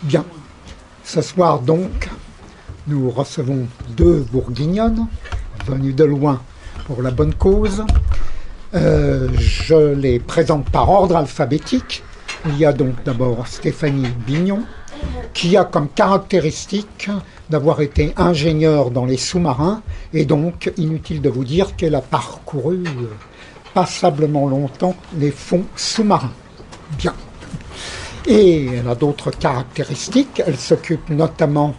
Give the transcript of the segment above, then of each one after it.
Bien, ce soir donc, nous recevons deux bourguignonnes, venues de loin pour la bonne cause. Je les présente par ordre alphabétique. Il y a donc d'abord Stéphanie Bignon, qui a comme caractéristique d'avoir été ingénieure dans les sous-marins, et donc, inutile de vous dire qu'elle a parcouru passablement longtemps les fonds sous-marins. Bien. Et elle a d'autres caractéristiques. Elle s'occupe notamment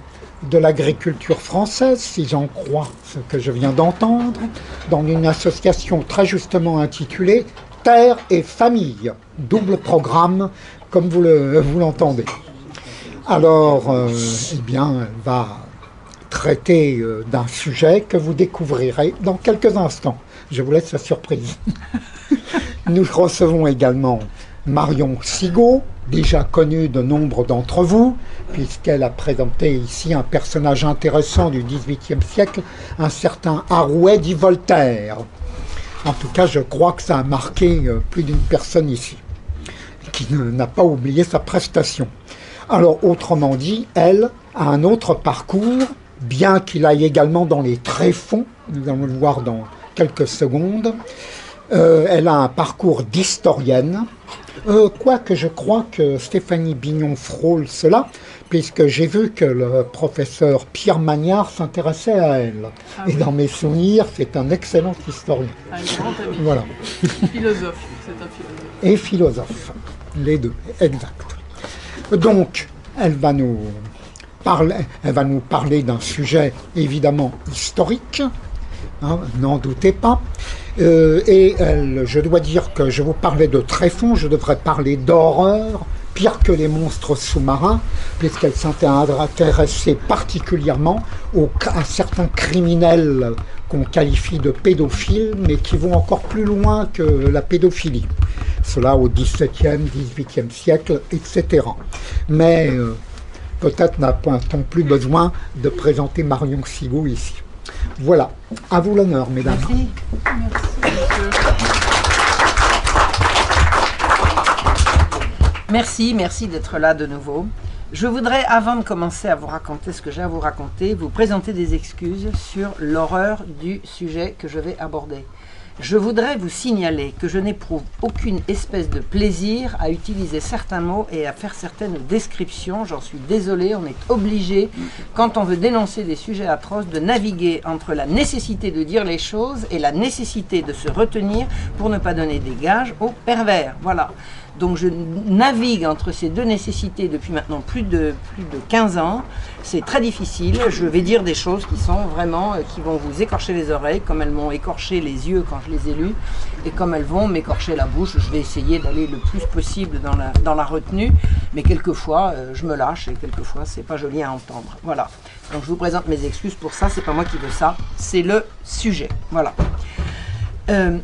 de l'agriculture française, si j'en crois ce que je viens d'entendre, dans une association très justement intitulée Terre et Famille, double programme, comme vous l'entendez. Alors, eh bien, elle va traiter d'un sujet que vous découvrirez dans quelques instants. Je vous laisse la surprise. Nous recevons également Marion Sigaud, déjà connue de nombre d'entre vous, puisqu'elle a présenté ici un personnage intéressant du XVIIIe siècle, un certain Arouet dit Voltaire. En tout cas, je crois que ça a marqué plus d'une personne ici, qui n'a pas oublié sa prestation. Alors, autrement dit, elle a un autre parcours, bien qu'il aille également dans les tréfonds, nous allons le voir dans quelques secondes. Elle a un parcours d'historienne, quoique je crois que Stéphanie Bignon frôle cela, puisque j'ai vu que le professeur Pierre Magnard s'intéressait à elle. Ah, et oui. Dans mes souvenirs, c'est un excellent historien. Un grand ami. Voilà. Philosophe, c'est un philosophe. Et philosophe, les deux, exact. Donc, elle va nous parler d'un sujet évidemment historique, hein, n'en doutez pas. Je dois dire que je vous parlais de tréfonds, je devrais parler d'horreur, pire que les monstres sous-marins, puisqu'elle s'intéressait particulièrement à certains criminels qu'on qualifie de pédophiles, mais qui vont encore plus loin que la pédophilie. Cela au XVIIe, XVIIIe siècle, etc. Mais peut-être n'a-t-on plus besoin de présenter Marion Sigaud ici. Voilà, à vous l'honneur, mesdames. Merci. Merci, merci d'être là de nouveau. Je voudrais, avant de commencer à vous raconter ce que j'ai à vous raconter, vous présenter des excuses sur l'horreur du sujet que je vais aborder. Je voudrais vous signaler que je n'éprouve aucune espèce de plaisir à utiliser certains mots et à faire certaines descriptions. J'en suis désolée, on est obligé, quand on veut dénoncer des sujets atroces, de naviguer entre la nécessité de dire les choses et la nécessité de se retenir pour ne pas donner des gages aux pervers. Voilà. Donc je navigue entre ces deux nécessités depuis maintenant plus de 15 ans. C'est très difficile. Je vais dire des choses qui sont vraiment, qui vont vous écorcher les oreilles, comme elles m'ont écorché les yeux quand je les ai lues, et comme elles vont m'écorcher la bouche. Je vais essayer d'aller le plus possible dans la retenue, mais quelquefois je me lâche et quelquefois c'est pas joli à entendre. Voilà. Donc je vous présente mes excuses pour ça. C'est pas moi qui veux ça, c'est le sujet. Voilà.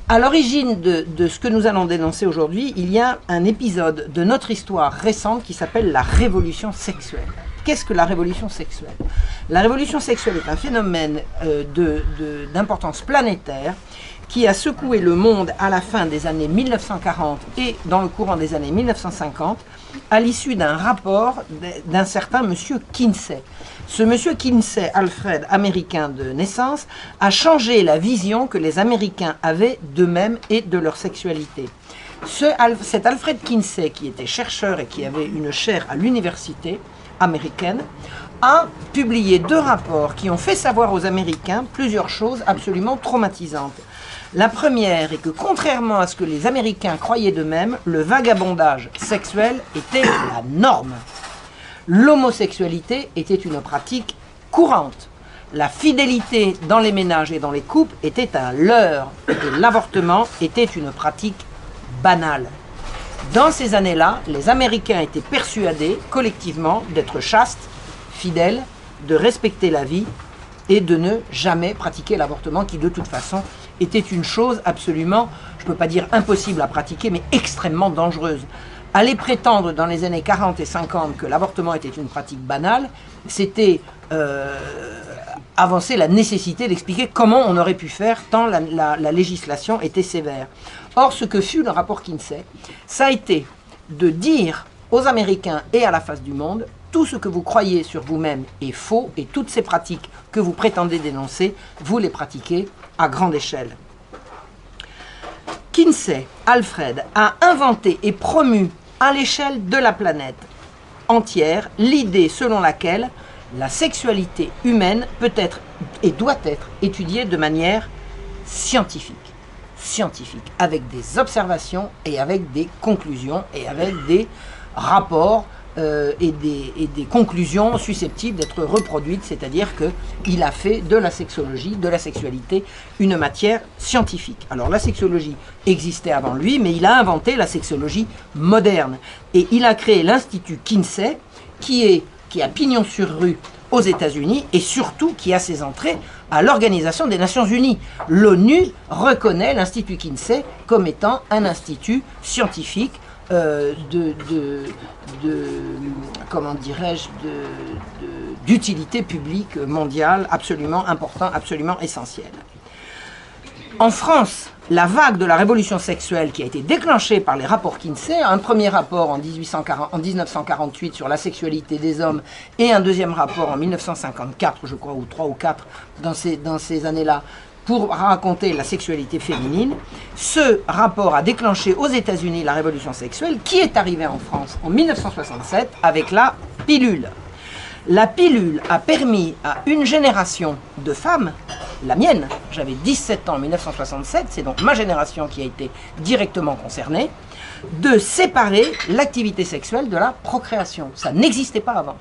À l'origine de ce que nous allons dénoncer aujourd'hui, il y a un épisode de notre histoire récente qui s'appelle la révolution sexuelle. Qu'est-ce que la révolution sexuelle? La révolution sexuelle est un phénomène d'importance planétaire qui a secoué le monde à la fin des années 1940 et dans le courant des années 1950 à l'issue d'un rapport d'un certain monsieur Kinsey. Ce monsieur Kinsey, Alfred, américain de naissance, a changé la vision que les Américains avaient d'eux-mêmes et de leur sexualité. Cet Alfred Kinsey, qui était chercheur et qui avait une chaire à l'université américaine, a publié 2 rapports qui ont fait savoir aux Américains plusieurs choses absolument traumatisantes. La première est que, contrairement à ce que les Américains croyaient d'eux-mêmes, le vagabondage sexuel était la norme. L'homosexualité était une pratique courante. La fidélité dans les ménages et dans les couples était un leurre. Et l'avortement était une pratique banale. Dans ces années-là, les Américains étaient persuadés, collectivement, d'être chastes, fidèles, de respecter la vie et de ne jamais pratiquer l'avortement qui, de toute façon, était une chose absolument, je ne peux pas dire impossible à pratiquer, mais extrêmement dangereuse. Aller prétendre dans les années 40 et 50 que l'avortement était une pratique banale, c'était avancer la nécessité d'expliquer comment on aurait pu faire tant la législation était sévère. Or, ce que fut le rapport Kinsey, ça a été de dire aux Américains et à la face du monde, tout ce que vous croyez sur vous-même est faux et toutes ces pratiques que vous prétendez dénoncer, vous les pratiquez à grande échelle. Kinsey, Alfred, a inventé et promu à l'échelle de la planète entière l'idée selon laquelle la sexualité humaine peut être et doit être étudiée de manière scientifique, avec des observations et avec des conclusions et avec des rapports et des conclusions susceptibles d'être reproduites, c'est-à-dire qu'il a fait de la sexologie, de la sexualité, une matière scientifique. Alors la sexologie existait avant lui, mais il a inventé la sexologie moderne. Et il a créé l'Institut Kinsey, qui a pignon sur rue aux États-Unis et surtout qui a ses entrées à l'Organisation des Nations Unies. L'ONU reconnaît l'Institut Kinsey comme étant un institut scientifique comment dirais-je, d'utilité publique mondiale absolument important, absolument essentiel. En France, la vague de la révolution sexuelle qui a été déclenchée par les rapports Kinsey, un premier rapport en 1948 sur la sexualité des hommes et un deuxième rapport en 1954, je crois, ou 3 ou 4 dans ces années-là, pour raconter la sexualité féminine. Ce rapport a déclenché aux États-Unis la révolution sexuelle qui est arrivée en France en 1967 avec la pilule. La pilule a permis à une génération de femmes, la mienne, j'avais 17 ans en 1967, c'est donc ma génération qui a été directement concernée, de séparer l'activité sexuelle de la procréation. Ça n'existait pas avant.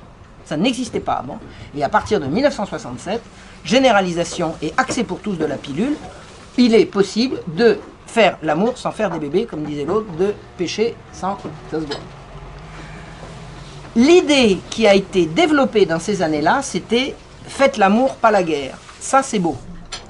Ça n'existait pas avant. Et à partir de 1967, généralisation et accès pour tous de la pilule, il est possible de faire l'amour sans faire des bébés, comme disait l'autre, de pécher sans ça se voit. L'idée qui a été développée dans ces années-là, c'était « faites l'amour, pas la guerre ». Ça, c'est beau.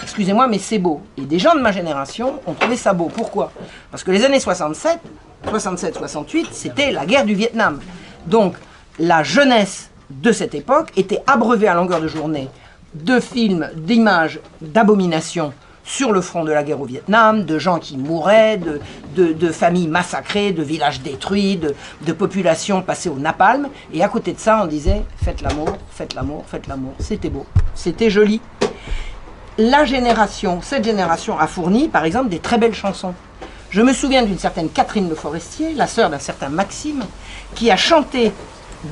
Excusez-moi, mais c'est beau. Et des gens de ma génération ont trouvé ça beau. Pourquoi? Parce que les années 67-68, c'était la guerre du Vietnam. Donc, la jeunesse de cette époque était abreuvée à longueur de journée de films, d'images, d'abominations sur le front de la guerre au Vietnam, de gens qui mouraient, de familles massacrées, de villages détruits, de populations passées au napalm. Et à côté de ça, on disait « faites l'amour, faites l'amour, faites l'amour ». C'était beau, c'était joli. Cette génération a fourni, par exemple, des très belles chansons. Je me souviens d'une certaine Catherine Le Forestier, la sœur d'un certain Maxime, qui a chanté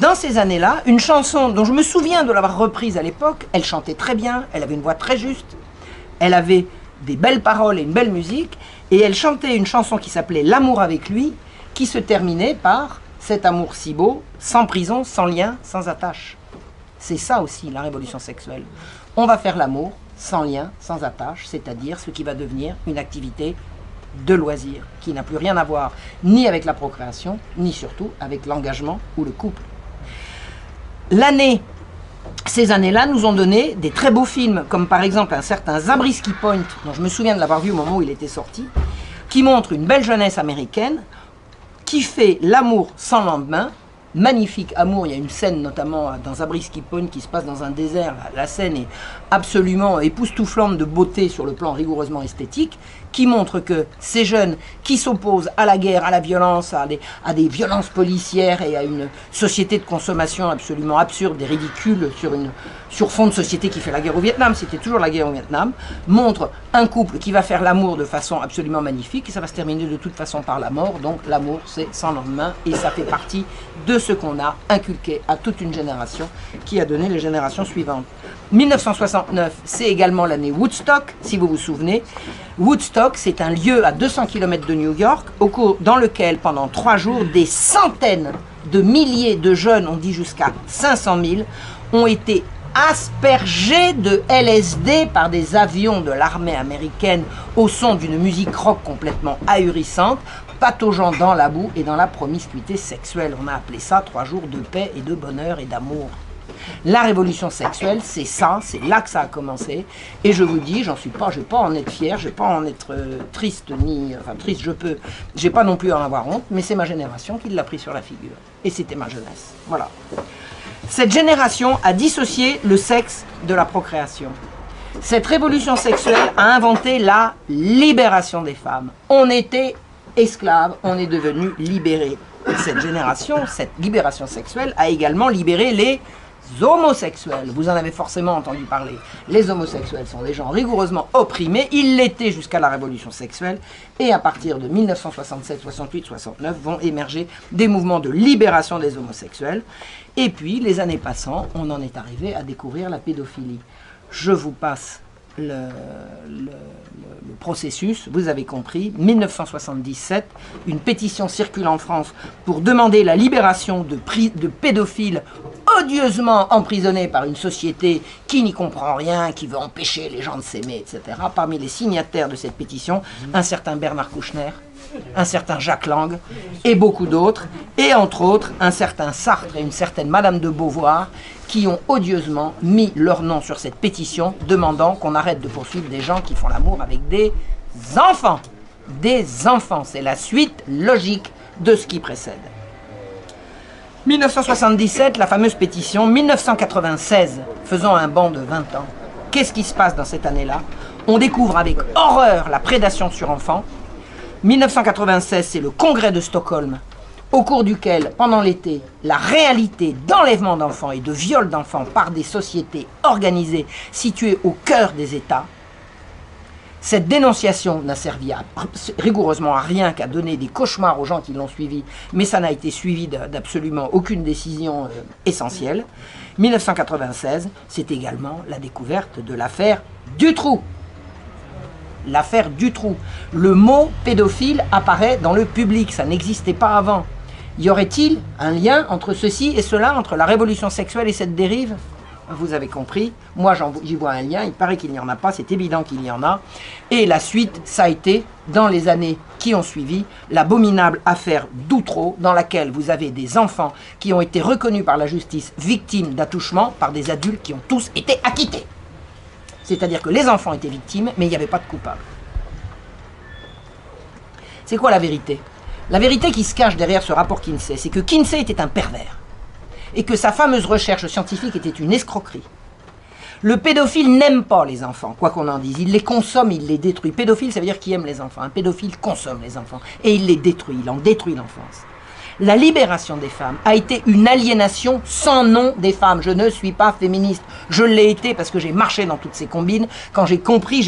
dans ces années-là une chanson dont je me souviens de l'avoir reprise à l'époque. Elle chantait très bien, elle avait une voix très juste, elle avait des belles paroles et une belle musique, et elle chantait une chanson qui s'appelait « L'amour avec lui », qui se terminait par « cet amour si beau, sans prison, sans lien, sans attache ». C'est ça aussi la révolution sexuelle. On va faire l'amour sans lien, sans attache, c'est-à-dire ce qui va devenir une activité de loisir, qui n'a plus rien à voir ni avec la procréation, ni surtout avec l'engagement ou le couple. Ces années-là nous ont donné des très beaux films, comme par exemple un certain Zabriskie Point, dont je me souviens de l'avoir vu au moment où il était sorti, qui montre une belle jeunesse américaine qui fait l'amour sans lendemain. Magnifique amour, il y a une scène notamment dans Zabriskie Point qui se passe dans un désert. La scène est absolument époustouflante de beauté sur le plan rigoureusement esthétique, qui montre que ces jeunes qui s'opposent à la guerre, à la violence, à des violences policières et à une société de consommation absolument absurde et ridicule sur fond de société qui fait la guerre au Vietnam, c'était toujours la guerre au Vietnam, montre un couple qui va faire l'amour de façon absolument magnifique et ça va se terminer de toute façon par la mort. Donc l'amour c'est sans lendemain et ça fait partie de ce qu'on a inculqué à toute une génération qui a donné les générations suivantes. 1969, c'est également l'année Woodstock, si vous vous souvenez. Woodstock, c'est un lieu à 200 km de New York, dans lequel, pendant 3 jours, des centaines de milliers de jeunes, on dit jusqu'à 500 000, ont été aspergés de LSD par des avions de l'armée américaine au son d'une musique rock complètement ahurissante, pataugeant dans la boue et dans la promiscuité sexuelle. On a appelé ça 3 jours de paix et de bonheur et d'amour. La révolution sexuelle, c'est ça, c'est là que ça a commencé. Et je vous dis, je ne vais pas en être fier, je ne vais pas en être triste, triste je peux, je n'ai pas non plus à en avoir honte, mais c'est ma génération qui l'a pris sur la figure. Et c'était ma jeunesse. Voilà. Cette génération a dissocié le sexe de la procréation. Cette révolution sexuelle a inventé la libération des femmes. On était esclaves, on est devenus libérés. cette génération, cette libération sexuelle a également libéré les homosexuels. Vous en avez forcément entendu parler. Les homosexuels sont des gens rigoureusement opprimés. Ils l'étaient jusqu'à la révolution sexuelle. Et à partir de 1967, 68, 69 vont émerger des mouvements de libération des homosexuels. Et puis, les années passant, on en est arrivé à découvrir la pédophilie. Je vous passe le processus, vous avez compris. 1977, une pétition circule en France pour demander la libération de pédophiles odieusement emprisonnés par une société qui n'y comprend rien, qui veut empêcher les gens de s'aimer, etc. Parmi les signataires de cette pétition, un certain Bernard Kouchner, un certain Jacques Lang et beaucoup d'autres, et entre autres un certain Sartre et une certaine Madame de Beauvoir qui ont odieusement mis leur nom sur cette pétition demandant qu'on arrête de poursuivre des gens qui font l'amour avec des enfants. Des enfants, c'est la suite logique de ce qui précède. 1977, la fameuse pétition. 1996, faisons un bond de 20 ans. Qu'est-ce qui se passe dans cette année-là? On découvre avec horreur la prédation sur enfants. 1996, c'est le congrès de Stockholm, au cours duquel, pendant l'été, la réalité d'enlèvement d'enfants et de viol d'enfants par des sociétés organisées situées au cœur des États. Cette dénonciation n'a servi rigoureusement à rien qu'à donner des cauchemars aux gens qui l'ont suivi, mais ça n'a été suivi d'absolument aucune décision essentielle. 1996, c'est également la découverte de l'affaire Dutroux. L'affaire Dutroux. Le mot pédophile apparaît dans le public, ça n'existait pas avant. Y aurait-il un lien entre ceci et cela, entre la révolution sexuelle et cette dérive? Vous avez compris, moi j'y vois un lien, il paraît qu'il n'y en a pas, c'est évident qu'il y en a. Et la suite, ça a été, dans les années qui ont suivi, l'abominable affaire d'Outreau, dans laquelle vous avez des enfants qui ont été reconnus par la justice victimes d'attouchement par des adultes qui ont tous été acquittés. C'est-à-dire que les enfants étaient victimes, mais il n'y avait pas de coupable. C'est quoi la vérité? La vérité qui se cache derrière ce rapport Kinsey, c'est que Kinsey était un pervers. Et que sa fameuse recherche scientifique était une escroquerie. Le pédophile n'aime pas les enfants, quoi qu'on en dise. Il les consomme, il les détruit. Pédophile, ça veut dire qu'il aime les enfants. Un pédophile consomme les enfants. Et il les détruit, il en détruit l'enfance. La libération des femmes a été une aliénation sans nom des femmes. Je ne suis pas féministe. Je l'ai été parce que j'ai marché dans toutes ces combines. Quand j'ai compris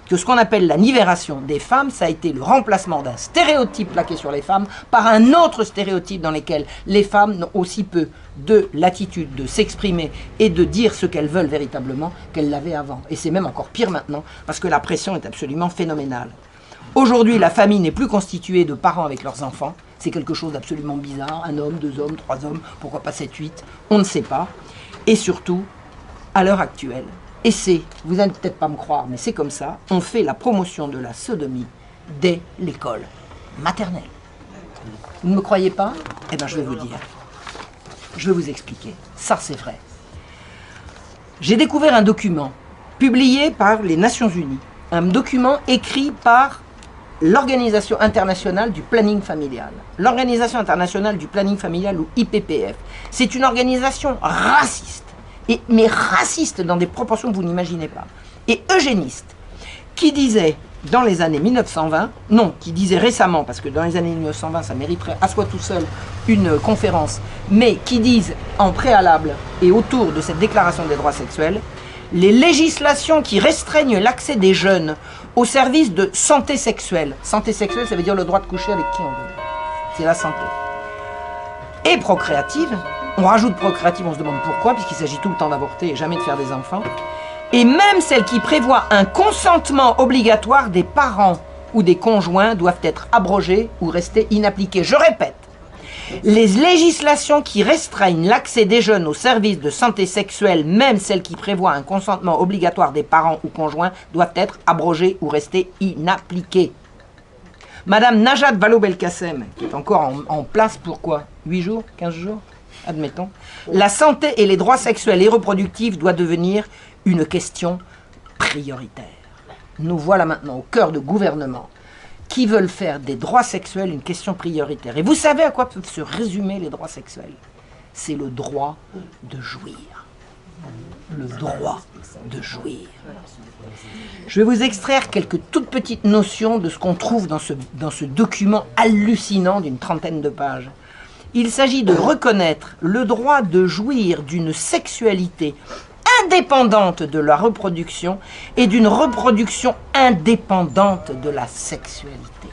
que ce qu'on appelle la libération des femmes, ça a été le remplacement d'un stéréotype plaqué sur les femmes par un autre stéréotype dans lequel les femmes n'ont aussi peu de l'attitude de s'exprimer et de dire ce qu'elles veulent véritablement qu'elles l'avaient avant. Et c'est même encore pire maintenant parce que la pression est absolument phénoménale. Aujourd'hui, la famille n'est plus constituée de parents avec leurs enfants. C'est quelque chose d'absolument bizarre. Un homme, 2 hommes, 3 hommes, pourquoi pas 7, 8, on ne sait pas. Et surtout, à l'heure actuelle, et c'est, vous n'allez peut-être pas me croire, mais c'est comme ça, on fait la promotion de la sodomie dès l'école maternelle. Vous ne me croyez pas? Eh bien, je vais vous dire. Je vais vous expliquer. Ça, c'est vrai. J'ai découvert un document publié par les Nations Unies. Un document écrit par l'Organisation internationale du planning familial. L'Organisation internationale du planning familial, ou IPPF, c'est une organisation raciste, mais raciste dans des proportions que vous n'imaginez pas, et eugéniste, qui disait dans les années 1920, non, qui disait récemment, parce que dans les années 1920, ça mériterait à soi tout seul une conférence, mais qui disent en préalable et autour de cette déclaration des droits sexuels, les législations qui restreignent l'accès des jeunes aux services de santé sexuelle. Santé sexuelle, ça veut dire le droit de coucher avec qui on veut. C'est la santé. Et procréative, on rajoute procréative, on se demande pourquoi, puisqu'il s'agit tout le temps d'avorter et jamais de faire des enfants. Et même celles qui prévoient un consentement obligatoire des parents ou des conjoints doivent être abrogées ou rester inappliquées. Je répète, les législations qui restreignent l'accès des jeunes aux services de santé sexuelle, même celles qui prévoient un consentement obligatoire des parents ou conjoints, doivent être abrogées ou rester inappliquées. Madame Najat Vallaud-Belkacem, qui est encore en place pour quoi? 8 jours? 15 jours? Admettons. La santé et les droits sexuels et reproductifs doivent devenir une question prioritaire. Nous voilà maintenant au cœur de gouvernements qui veulent faire des droits sexuels une question prioritaire. Et vous savez à quoi peuvent se résumer les droits sexuels? C'est le droit de jouir. Le droit de jouir. Je vais vous extraire quelques toutes petites notions de ce qu'on trouve dans ce document hallucinant d'une 30aine de pages. Il s'agit de reconnaître le droit de jouir d'une sexualité indépendante de la reproduction et d'une reproduction indépendante de la sexualité.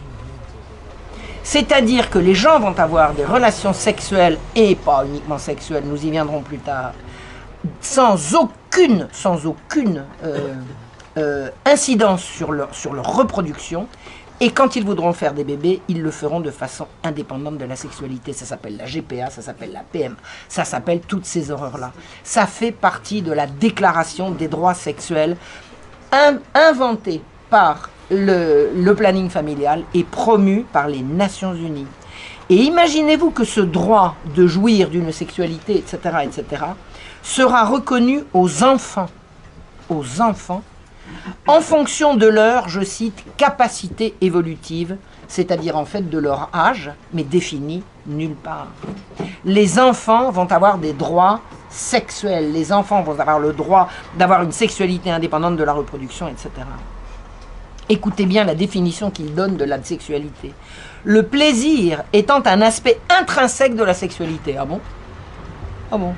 C'est-à-dire que les gens vont avoir des relations sexuelles, et pas uniquement sexuelles, nous y viendrons plus tard, sans aucune incidence sur leur reproduction, et quand ils voudront faire des bébés, ils le feront de façon indépendante de la sexualité. Ça s'appelle la GPA, ça s'appelle la PMA, ça s'appelle toutes ces horreurs-là. Ça fait partie de la déclaration des droits sexuels inventée par le planning familial et promu par les Nations Unies. Et imaginez-vous que ce droit de jouir d'une sexualité, etc., sera reconnu aux enfants, en fonction de leur, je cite, capacité évolutive, c'est-à-dire en fait de leur âge, mais défini nulle part. Les enfants vont avoir des droits sexuels, les enfants vont avoir le droit d'avoir une sexualité indépendante de la reproduction, etc. Écoutez bien la définition qu'il donne de la sexualité. Le plaisir étant un aspect intrinsèque de la sexualité. Ah bon? Ah bon?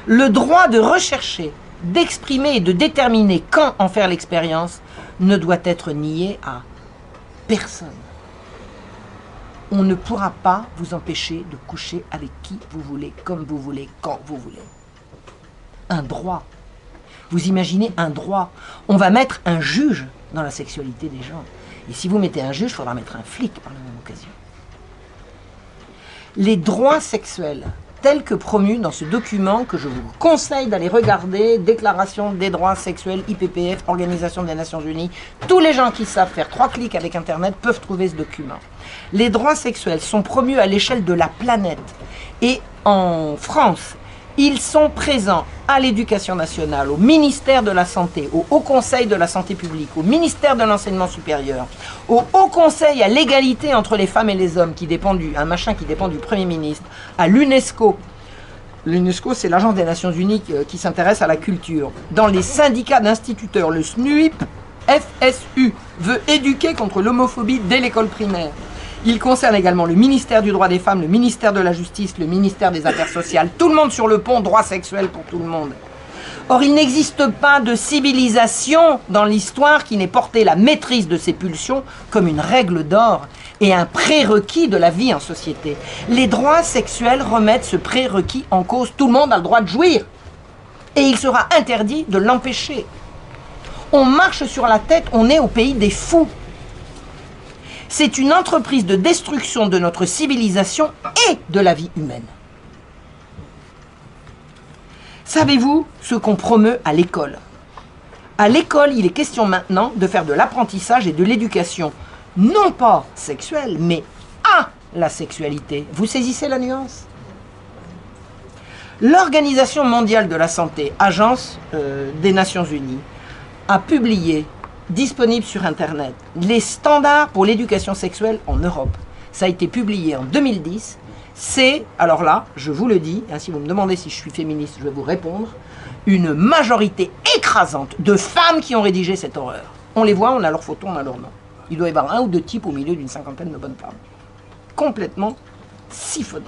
Le droit de rechercher, d'exprimer et de déterminer quand en faire l'expérience ne doit être nié à personne. On ne pourra pas vous empêcher de coucher avec qui vous voulez, comme vous voulez, quand vous voulez. Un droit. Vous imaginez un droit. On va mettre un juge dans la sexualité des gens. Et si vous mettez un juge, il faudra mettre un flic par la même occasion. Les droits sexuels, tels que promus dans ce document que je vous conseille d'aller regarder, Déclaration des droits sexuels, IPPF, Organisation des Nations Unies, tous les gens qui savent faire 3 clics avec Internet peuvent trouver ce document. Les droits sexuels sont promus à l'échelle de la planète. Et en France, ils sont présents à l'Éducation nationale, au ministère de la Santé, au Haut Conseil de la Santé publique, au ministère de l'Enseignement supérieur, au Haut Conseil à l'égalité entre les femmes et les hommes, qui dépend un machin qui dépend du Premier ministre, à l'UNESCO. L'UNESCO, c'est l'Agence des Nations Unies qui s'intéresse à la culture. Dans les syndicats d'instituteurs, le SNUIP, FSU, veut éduquer contre l'homophobie dès l'école primaire. Il concerne également le ministère du droit des femmes, le ministère de la justice, le ministère des affaires sociales. Tout le monde sur le pont, droit sexuel pour tout le monde. Or, il n'existe pas de civilisation dans l'histoire qui n'ait porté la maîtrise de ses pulsions comme une règle d'or et un prérequis de la vie en société. Les droits sexuels remettent ce prérequis en cause. Tout le monde a le droit de jouir. Et il sera interdit de l'empêcher. On marche sur la tête, on est au pays des fous. C'est une entreprise de destruction de notre civilisation et de la vie humaine. Savez-vous ce qu'on promeut à l'école? À l'école, il est question maintenant de faire de l'apprentissage et de l'éducation, non pas sexuelle, mais à la sexualité. Vous saisissez la nuance? L'Organisation mondiale de la santé, agence des Nations Unies, a publié, disponible sur Internet, les standards pour l'éducation sexuelle en Europe. Ça a été publié en 2010. C'est, alors là, je vous le dis, hein, si vous me demandez si je suis féministe, je vais vous répondre, une majorité écrasante de femmes qui ont rédigé cette horreur. On les voit, on a leurs photos, on a leurs noms. Il doit y avoir 1 ou 2 types au milieu d'une 50aine de bonnes femmes. Complètement siphonnées.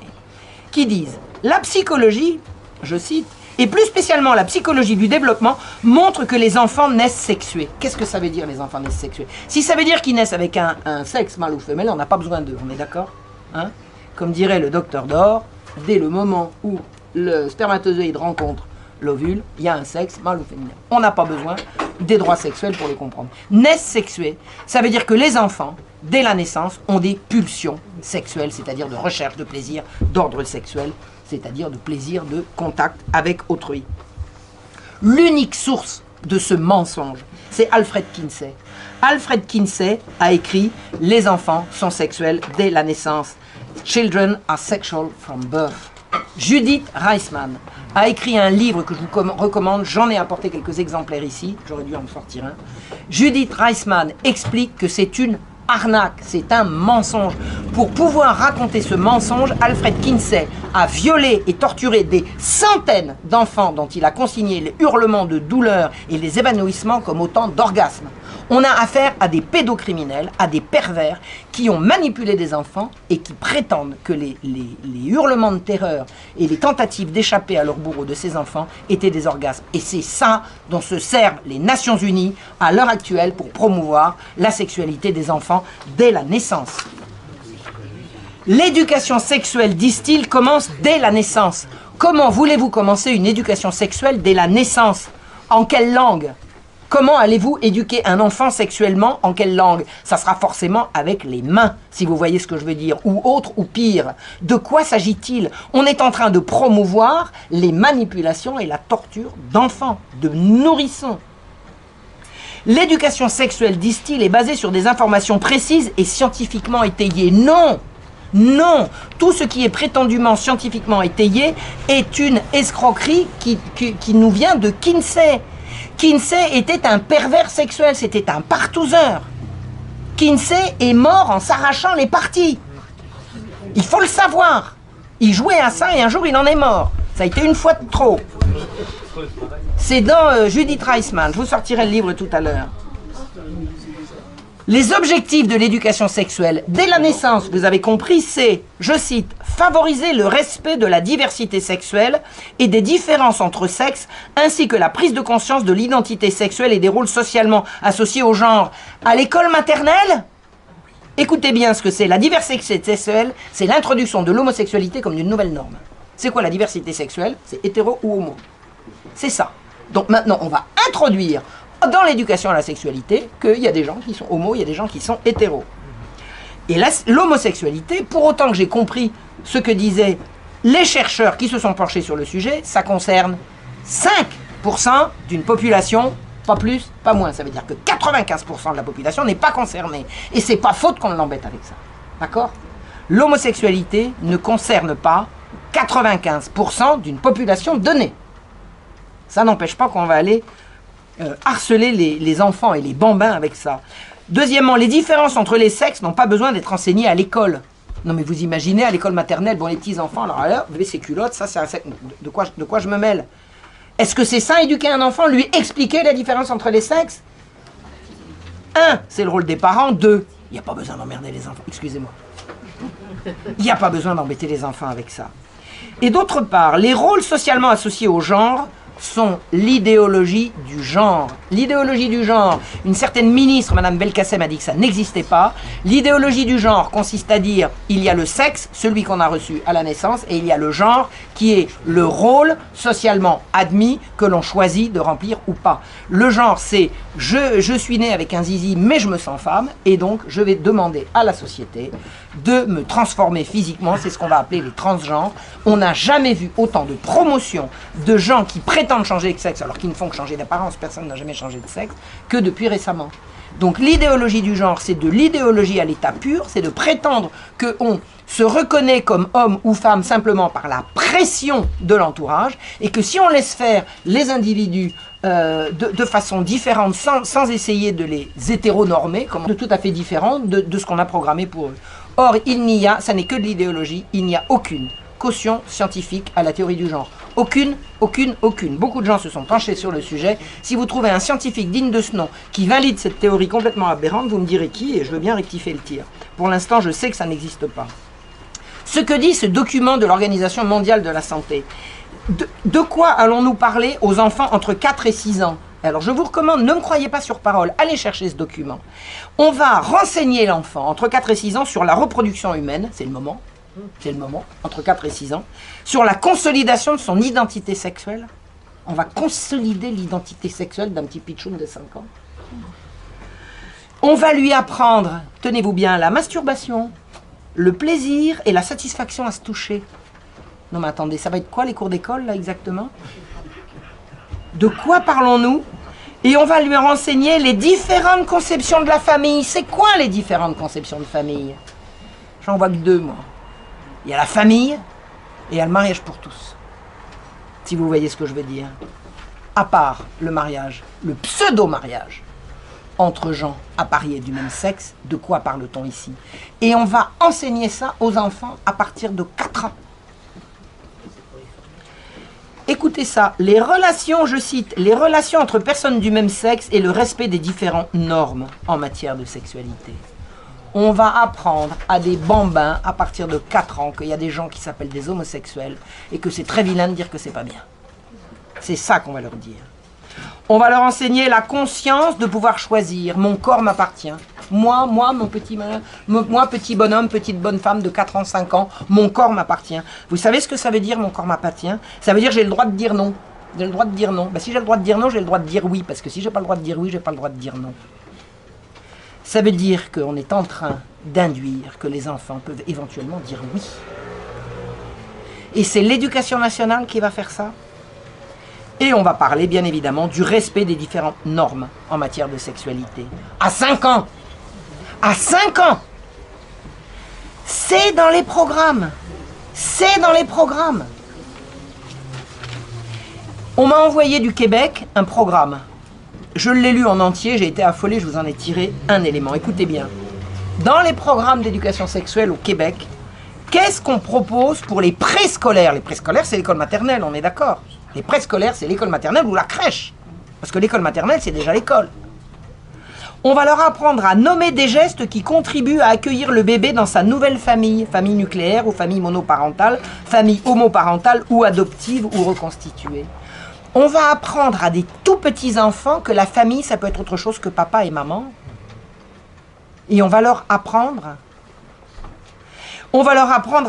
Qui disent, la psychologie, je cite, et plus spécialement la psychologie du développement, montre que les enfants naissent sexués. Qu'est-ce que ça veut dire, les enfants naissent sexués? Si ça veut dire qu'ils naissent avec un sexe mâle ou femelle, on n'a pas besoin d'eux, on est d'accord, hein? Comme dirait le docteur Dor, dès le moment où le spermatozoïde rencontre l'ovule, il y a un sexe mâle ou féminin. On n'a pas besoin des droits sexuels pour le comprendre. Naissent sexués, ça veut dire que les enfants, dès la naissance, ont des pulsions sexuelles, c'est-à-dire de recherche de plaisir d'ordre sexuel, c'est-à-dire de plaisir de contact avec autrui. L'unique source de ce mensonge, c'est Alfred Kinsey. Alfred Kinsey a écrit « Les enfants sont sexuels dès la naissance ». Children are sexual from birth. Judith Reisman a écrit un livre que je vous recommande, j'en ai apporté quelques exemplaires ici, j'aurais dû en sortir un. Judith Reisman explique que c'est une arnaque, c'est un mensonge. Pour pouvoir raconter ce mensonge, Alfred Kinsey a violé et torturé des centaines d'enfants dont il a consigné les hurlements de douleur et les évanouissements comme autant d'orgasmes. On a affaire à des pédocriminels, à des pervers qui ont manipulé des enfants et qui prétendent que les hurlements de terreur et les tentatives d'échapper à leur bourreau de ces enfants étaient des orgasmes. Et c'est ça dont se servent les Nations Unies à l'heure actuelle pour promouvoir la sexualité des enfants dès la naissance. L'éducation sexuelle, disent-ils, commence dès la naissance. Comment voulez-vous commencer une éducation sexuelle dès la naissance? En quelle langue? Comment allez-vous éduquer un enfant sexuellement? En quelle langue? Ça sera forcément avec les mains, si vous voyez ce que je veux dire, ou autre, ou pire. De quoi s'agit-il? On est en train de promouvoir les manipulations et la torture d'enfants, de nourrissons. L'éducation sexuelle, disent-ils, est basée sur des informations précises et scientifiquement étayées. Non! Non! Tout ce qui est prétendument scientifiquement étayé est une escroquerie qui nous vient de Kinsey. Kinsey était un pervers sexuel, c'était un partouzeur. Kinsey est mort en s'arrachant les parties. Il faut le savoir. Il jouait à ça et un jour il en est mort. Ça a été une fois de trop. C'est dans Judith Reisman, je vous sortirai le livre tout à l'heure. Les objectifs de l'éducation sexuelle, dès la naissance, vous avez compris, c'est, je cite, « favoriser le respect de la diversité sexuelle et des différences entre sexes, ainsi que la prise de conscience de l'identité sexuelle et des rôles socialement associés au genre. » À l'école maternelle, écoutez bien ce que c'est. La diversité sexuelle, c'est l'introduction de l'homosexualité comme une nouvelle norme. C'est quoi la diversité sexuelle? C'est hétéro ou homo. C'est ça. Donc maintenant, on va introduire dans l'éducation à la sexualité qu'il y a des gens qui sont homo, il y a des gens qui sont hétéros. Et l'homosexualité, pour autant que j'ai compris ce que disaient les chercheurs qui se sont penchés sur le sujet, ça concerne 5% d'une population, pas plus, pas moins. Ça veut dire que 95% de la population n'est pas concernée. Et c'est pas faute qu'on l'embête avec ça. D'accord? L'homosexualité ne concerne pas 95% d'une population donnée. Ça n'empêche pas qu'on va aller harceler les enfants et les bambins avec ça. Deuxièmement, les différences entre les sexes n'ont pas besoin d'être enseignées à l'école. Non mais vous imaginez, à l'école maternelle, bon les petits enfants, alors vous avez ces culottes, ça c'est un sexe, de quoi je me mêle? Est-ce que c'est ça, éduquer un enfant, lui expliquer la différence entre les sexes? 1, c'est le rôle des parents. 2, il n'y a pas besoin d'emmerder les enfants, excusez-moi. Il n'y a pas besoin d'embêter les enfants avec ça. Et d'autre part, les rôles socialement associés au genre sont l'idéologie du genre. L'idéologie du genre, une certaine ministre, Madame Belkacem, a dit que ça n'existait pas. L'idéologie du genre consiste à dire, il y a le sexe, celui qu'on a reçu à la naissance, et il y a le genre, qui est le rôle socialement admis que l'on choisit de remplir ou pas. Le genre, c'est, je suis né avec un zizi, mais je me sens femme, et donc je vais demander à la société de me transformer physiquement, c'est ce qu'on va appeler les transgenres. On n'a jamais vu autant de promotion de gens qui prétendent changer de sexe alors qu'ils ne font que changer d'apparence, personne n'a jamais changé de sexe, que depuis récemment. Donc l'idéologie du genre, c'est de l'idéologie à l'état pur, c'est de prétendre qu'on se reconnaît comme homme ou femme simplement par la pression de l'entourage, et que si on laisse faire les individus de façon différente, sans essayer de les hétéronormer, comme de tout à fait différent de ce qu'on a programmé pour eux. Or, ça n'est que de l'idéologie, il n'y a aucune caution scientifique à la théorie du genre. Aucune. Beaucoup de gens se sont penchés sur le sujet. Si vous trouvez un scientifique digne de ce nom qui valide cette théorie complètement aberrante, vous me direz qui, et je veux bien rectifier le tir. Pour l'instant, je sais que ça n'existe pas. Ce que dit ce document de l'Organisation mondiale de la santé, de quoi allons-nous parler aux enfants entre 4 et 6 ans? Alors je vous recommande, ne me croyez pas sur parole, allez chercher ce document. On va renseigner l'enfant entre 4 et 6 ans sur la reproduction humaine, c'est le moment, entre 4 et 6 ans, sur la consolidation de son identité sexuelle. On va consolider l'identité sexuelle d'un petit pitchoun de 5 ans. On va lui apprendre, tenez-vous bien, la masturbation, le plaisir et la satisfaction à se toucher. Non mais attendez, ça va être quoi les cours d'école là exactement? De quoi parlons-nous? Et on va lui renseigner les différentes conceptions de la famille. C'est quoi les différentes conceptions de famille? J'en vois que 2 moi. Il y a la famille et il y a le mariage pour tous. Si vous voyez ce que je veux dire. À part le mariage, le pseudo-mariage, entre gens appariés du même sexe. De quoi parle-t-on ici? Et on va enseigner ça aux enfants à partir de 4 ans. Écoutez ça, les relations, je cite, les relations entre personnes du même sexe et le respect des différentes normes en matière de sexualité. On va apprendre à des bambins à partir de 4 ans qu'il y a des gens qui s'appellent des homosexuels et que c'est très vilain de dire que c'est pas bien. C'est ça qu'on va leur dire. On va leur enseigner la conscience de pouvoir choisir. Mon corps m'appartient. Moi, petit bonhomme, petite bonne femme de 4 ans, 5 ans, mon corps m'appartient. Vous savez ce que ça veut dire, mon corps m'appartient? Ça veut dire j'ai le droit de dire non. J'ai le droit de dire non. Ben, si j'ai le droit de dire non, j'ai le droit de dire oui. Parce que si j'ai pas le droit de dire oui, j'ai pas le droit de dire non. Ça veut dire qu'on est en train d'induire que les enfants peuvent éventuellement dire oui. Et c'est l'éducation nationale qui va faire ça. Et on va parler, bien évidemment, du respect des différentes normes en matière de sexualité. À 5 ans! À 5 ans! C'est dans les programmes. C'est dans les programmes. On m'a envoyé du Québec un programme. Je l'ai lu en entier, j'ai été affolé, je vous en ai tiré un élément. Écoutez bien. Dans les programmes d'éducation sexuelle au Québec, qu'est-ce qu'on propose pour les préscolaires? Les préscolaires, c'est l'école maternelle, on est d'accord. Les préscolaires, c'est l'école maternelle ou la crèche. Parce que l'école maternelle, c'est déjà l'école. On va leur apprendre à nommer des gestes qui contribuent à accueillir le bébé dans sa nouvelle famille. Famille nucléaire ou famille monoparentale, famille homoparentale ou adoptive ou reconstituée. On va apprendre à des tout petits enfants que la famille, ça peut être autre chose que papa et maman. Et on va leur apprendre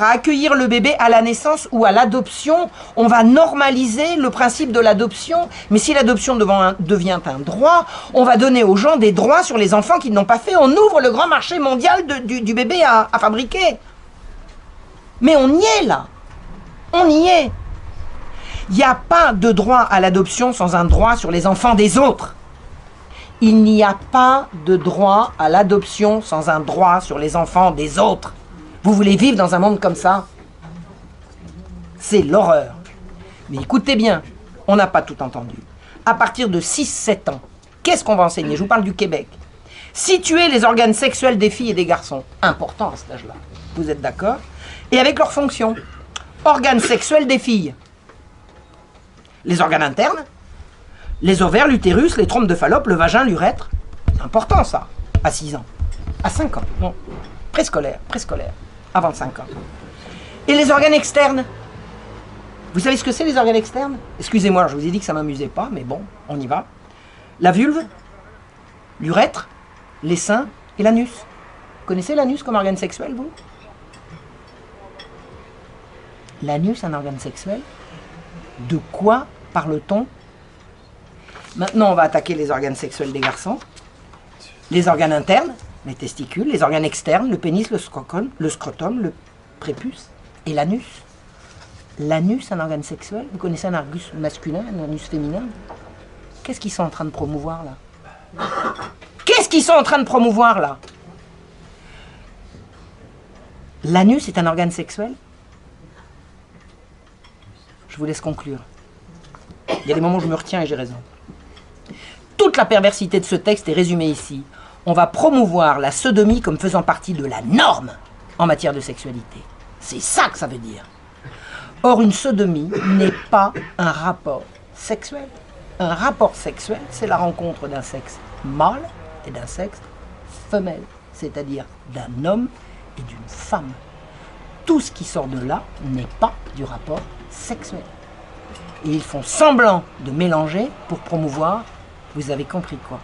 à accueillir le bébé à la naissance ou à l'adoption. On va normaliser le principe de l'adoption. Mais si l'adoption devient un droit, on va donner aux gens des droits sur les enfants qui n'ont pas fait. On ouvre le grand marché mondial du bébé à fabriquer. Mais on y est là. On y est. Il n'y a pas de droit à l'adoption sans un droit sur les enfants des autres. Il n'y a pas de droit à l'adoption sans un droit sur les enfants des autres. Vous voulez vivre dans un monde comme ça? C'est l'horreur. Mais écoutez bien, on n'a pas tout entendu. À partir de 6-7 ans, qu'est-ce qu'on va enseigner? Je vous parle du Québec. Situer les organes sexuels des filles et des garçons. Important à cet âge-là. Vous êtes d'accord? Et avec leurs fonctions. Organes sexuels des filles. Les organes internes, les ovaires, l'utérus, les trompes de Fallope, le vagin, l'urètre. C'est important ça, à 6 ans. À 5 ans, non. Préscolaire, avant 5 ans. Et les organes externes? Vous savez ce que c'est les organes externes? Excusez-moi, je vous ai dit que ça ne m'amusait pas, mais bon, on y va. La vulve, l'urètre, les seins et l'anus. Vous connaissez l'anus comme organe sexuel, vous? L'anus, un organe sexuel? De quoi parle-t-on? Maintenant, on va attaquer les organes sexuels des garçons. Les organes internes, les testicules, les organes externes, le pénis, le scrotum, le prépuce et l'anus. L'anus, un organe sexuel? Vous connaissez un anus masculin, un anus féminin? Qu'est-ce qu'ils sont en train de promouvoir là? Qu'est-ce qu'ils sont en train de promouvoir là? L'anus est un organe sexuel? Je vous laisse conclure. Il y a des moments où je me retiens et j'ai raison. Toute la perversité de ce texte est résumée ici. On va promouvoir la sodomie comme faisant partie de la norme en matière de sexualité. C'est ça que ça veut dire. Or, une sodomie n'est pas un rapport sexuel. Un rapport sexuel, c'est la rencontre d'un sexe mâle et d'un sexe femelle, c'est-à-dire d'un homme et d'une femme. Tout ce qui sort de là n'est pas du rapport sexuel. Et ils font semblant de mélanger pour promouvoir, vous avez compris quoi.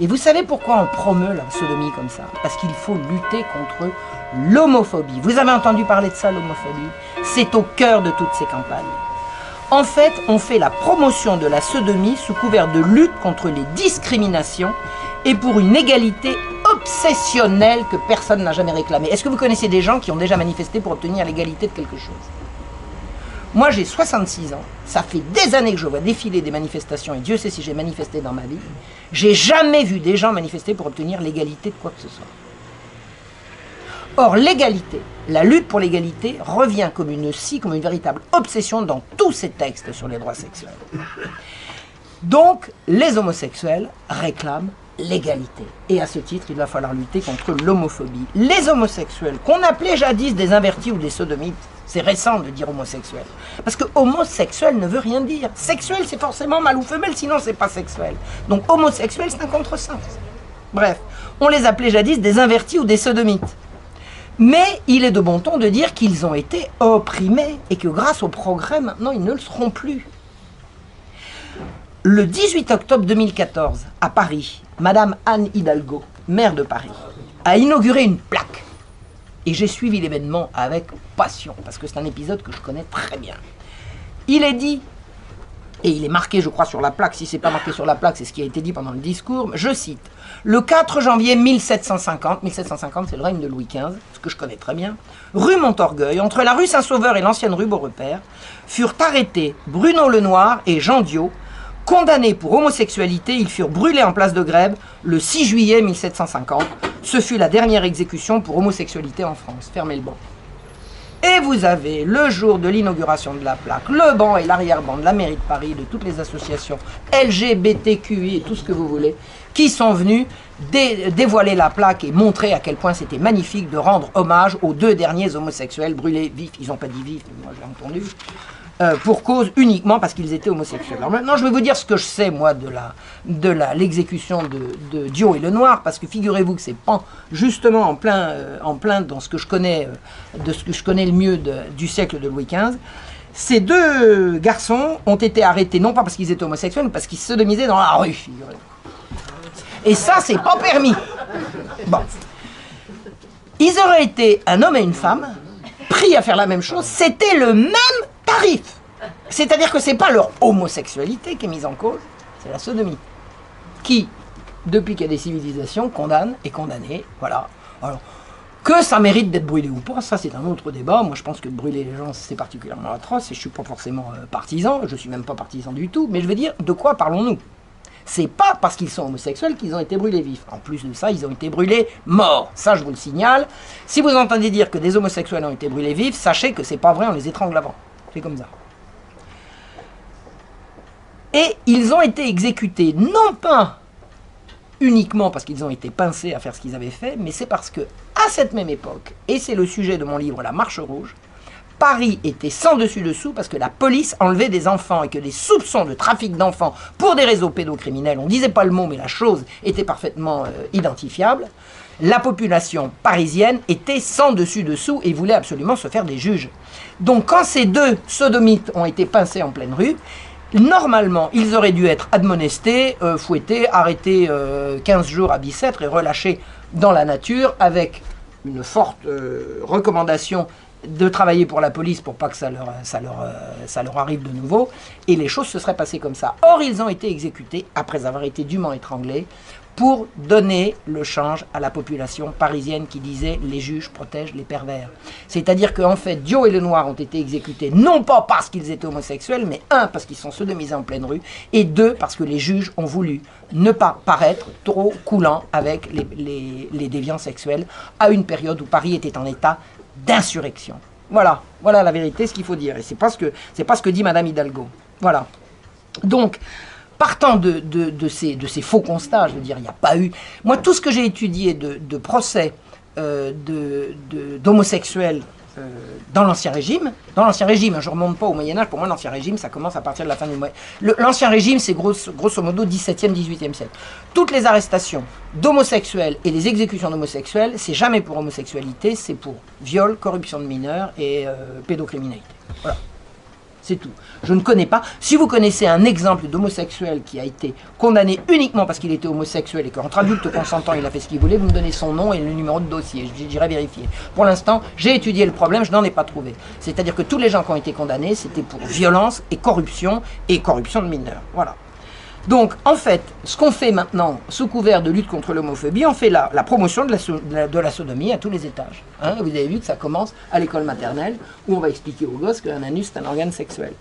Et vous savez pourquoi on promeut la sodomie comme ça? Parce qu'il faut lutter contre l'homophobie. Vous avez entendu parler de ça, l'homophobie? C'est au cœur de toutes ces campagnes. En fait, on fait la promotion de la sodomie sous couvert de lutte contre les discriminations et pour une égalité obsessionnelle que personne n'a jamais réclamée. Est-ce que vous connaissez des gens qui ont déjà manifesté pour obtenir l'égalité de quelque chose? Moi, j'ai 66 ans, ça fait des années que je vois défiler des manifestations, et Dieu sait si j'ai manifesté dans ma vie. J'ai jamais vu des gens manifester pour obtenir l'égalité de quoi que ce soit. Or, l'égalité, la lutte pour l'égalité, revient comme une véritable obsession dans tous ces textes sur les droits sexuels. Donc, les homosexuels réclament l'égalité. Et à ce titre, il va falloir lutter contre l'homophobie. Les homosexuels, qu'on appelait jadis des invertis ou des sodomites, c'est récent de dire homosexuel. Parce que homosexuel ne veut rien dire. Sexuel, c'est forcément mâle ou femelle, sinon c'est pas sexuel. Donc homosexuel, c'est un contresens. Bref, on les appelait jadis des invertis ou des sodomites. Mais il est de bon ton de dire qu'ils ont été opprimés et que grâce au progrès, maintenant, ils ne le seront plus. Le 18 octobre 2014, à Paris, Madame Anne Hidalgo, maire de Paris, a inauguré une plaque. Et j'ai suivi l'événement avec passion, parce que c'est un épisode que je connais très bien. Il est dit, et il est marqué, je crois, sur la plaque, si ce n'est pas marqué sur la plaque, c'est ce qui a été dit pendant le discours, je cite, « Le 4 janvier 1750 c'est le règne de Louis XV, ce que je connais très bien, rue Montorgueil, entre la rue Saint-Sauveur et l'ancienne rue Beaurepaire, furent arrêtés Bruno Lenoir et Jean Diot, condamnés pour homosexualité, ils furent brûlés en place de Grève le 6 juillet 1750. Ce fut la dernière exécution pour homosexualité en France. » Fermez le banc. Et vous avez, le jour de l'inauguration de la plaque, le banc et l'arrière-banc de la mairie de Paris, de toutes les associations LGBTQI et tout ce que vous voulez, qui sont venus dévoiler la plaque et montrer à quel point c'était magnifique de rendre hommage aux 2 derniers homosexuels brûlés vifs. Ils n'ont pas dit vifs, mais moi j'ai entendu. Pour cause uniquement parce qu'ils étaient homosexuels. Alors maintenant, je vais vous dire ce que je sais, moi, de l'exécution de Diot et Lenoir, parce que figurez-vous que c'est justement en plein dans ce que je connais, de ce que je connais le mieux du siècle de Louis XV. Ces 2 garçons ont été arrêtés, non pas parce qu'ils étaient homosexuels, mais parce qu'ils se sodomisaient dans la rue, figurez-vous. Et ça, c'est pas permis. Bon. Ils auraient été un homme et une femme, pris à faire la même chose, c'était le même tarif. C'est-à-dire que c'est pas leur homosexualité qui est mise en cause, c'est la sodomie. Qui, depuis qu'il y a des civilisations, condamne et condamné, voilà. Alors, que ça mérite d'être brûlé ou pas, ça c'est un autre débat. Moi je pense que brûler les gens c'est particulièrement atroce et je suis pas forcément partisan, je suis même pas partisan du tout, mais je veux dire, de quoi parlons-nous? C'est pas parce qu'ils sont homosexuels qu'ils ont été brûlés vifs. En plus de ça, ils ont été brûlés morts. Ça, je vous le signale. Si vous entendez dire que des homosexuels ont été brûlés vifs, sachez que c'est pas vrai, on les étrangle avant. C'est comme ça. Et ils ont été exécutés, non pas uniquement parce qu'ils ont été pincés à faire ce qu'ils avaient fait, mais c'est parce que, à cette même époque, et c'est le sujet de mon livre La Marche Rouge, Paris était sans dessus-dessous parce que la police enlevait des enfants et que des soupçons de trafic d'enfants pour des réseaux pédocriminels, on ne disait pas le mot mais la chose était parfaitement identifiable, la population parisienne était sans dessus-dessous et voulait absolument se faire des juges. Donc quand ces 2 sodomites ont été pincés en pleine rue, normalement ils auraient dû être admonestés, fouettés, arrêtés 15 jours à Bicêtre et relâchés dans la nature avec une forte recommandation de travailler pour la police pour pas que ça leur arrive de nouveau, et les choses se seraient passées comme ça. Or, ils ont été exécutés, après avoir été dûment étranglés, pour donner le change à la population parisienne qui disait « les juges protègent les pervers ». C'est-à-dire qu'en fait, Diot et Lenoir ont été exécutés, non pas parce qu'ils étaient homosexuels, mais 1, parce qu'ils sont sodomisés en pleine rue, et 2, parce que les juges ont voulu ne pas paraître trop coulants avec les déviants sexuels, à une période où Paris était en état d'insurrection. Voilà la vérité, ce qu'il faut dire. Et c'est pas ce que dit Madame Hidalgo. Voilà. Donc, partant de ces faux constats, je veux dire, il n'y a pas eu... Moi, tout ce que j'ai étudié de procès d'homosexuels dans l'Ancien Régime, je ne remonte pas au Moyen-Âge, pour moi l'Ancien Régime, ça commence à partir de la fin du Moyen-Âge. L'Ancien Régime, c'est grosso modo 17e, 18e siècle. Toutes les arrestations d'homosexuels et les exécutions d'homosexuels, c'est jamais pour homosexualité, c'est pour viol, corruption de mineurs et pédocriminalité. Voilà. C'est tout. Je ne connais pas. Si vous connaissez un exemple d'homosexuel qui a été condamné uniquement parce qu'il était homosexuel et qu'entre adultes consentants il a fait ce qu'il voulait, vous me donnez son nom et le numéro de dossier. J'irai vérifier. Pour l'instant, j'ai étudié le problème, je n'en ai pas trouvé. C'est-à-dire que tous les gens qui ont été condamnés, c'était pour violence et corruption de mineurs. Voilà. Donc, en fait, ce qu'on fait maintenant, sous couvert de lutte contre l'homophobie, on fait la promotion de la sodomie à tous les étages. Hein, vous avez vu que ça commence à l'école maternelle, où on va expliquer aux gosses qu'un anus, c'est un organe sexuel.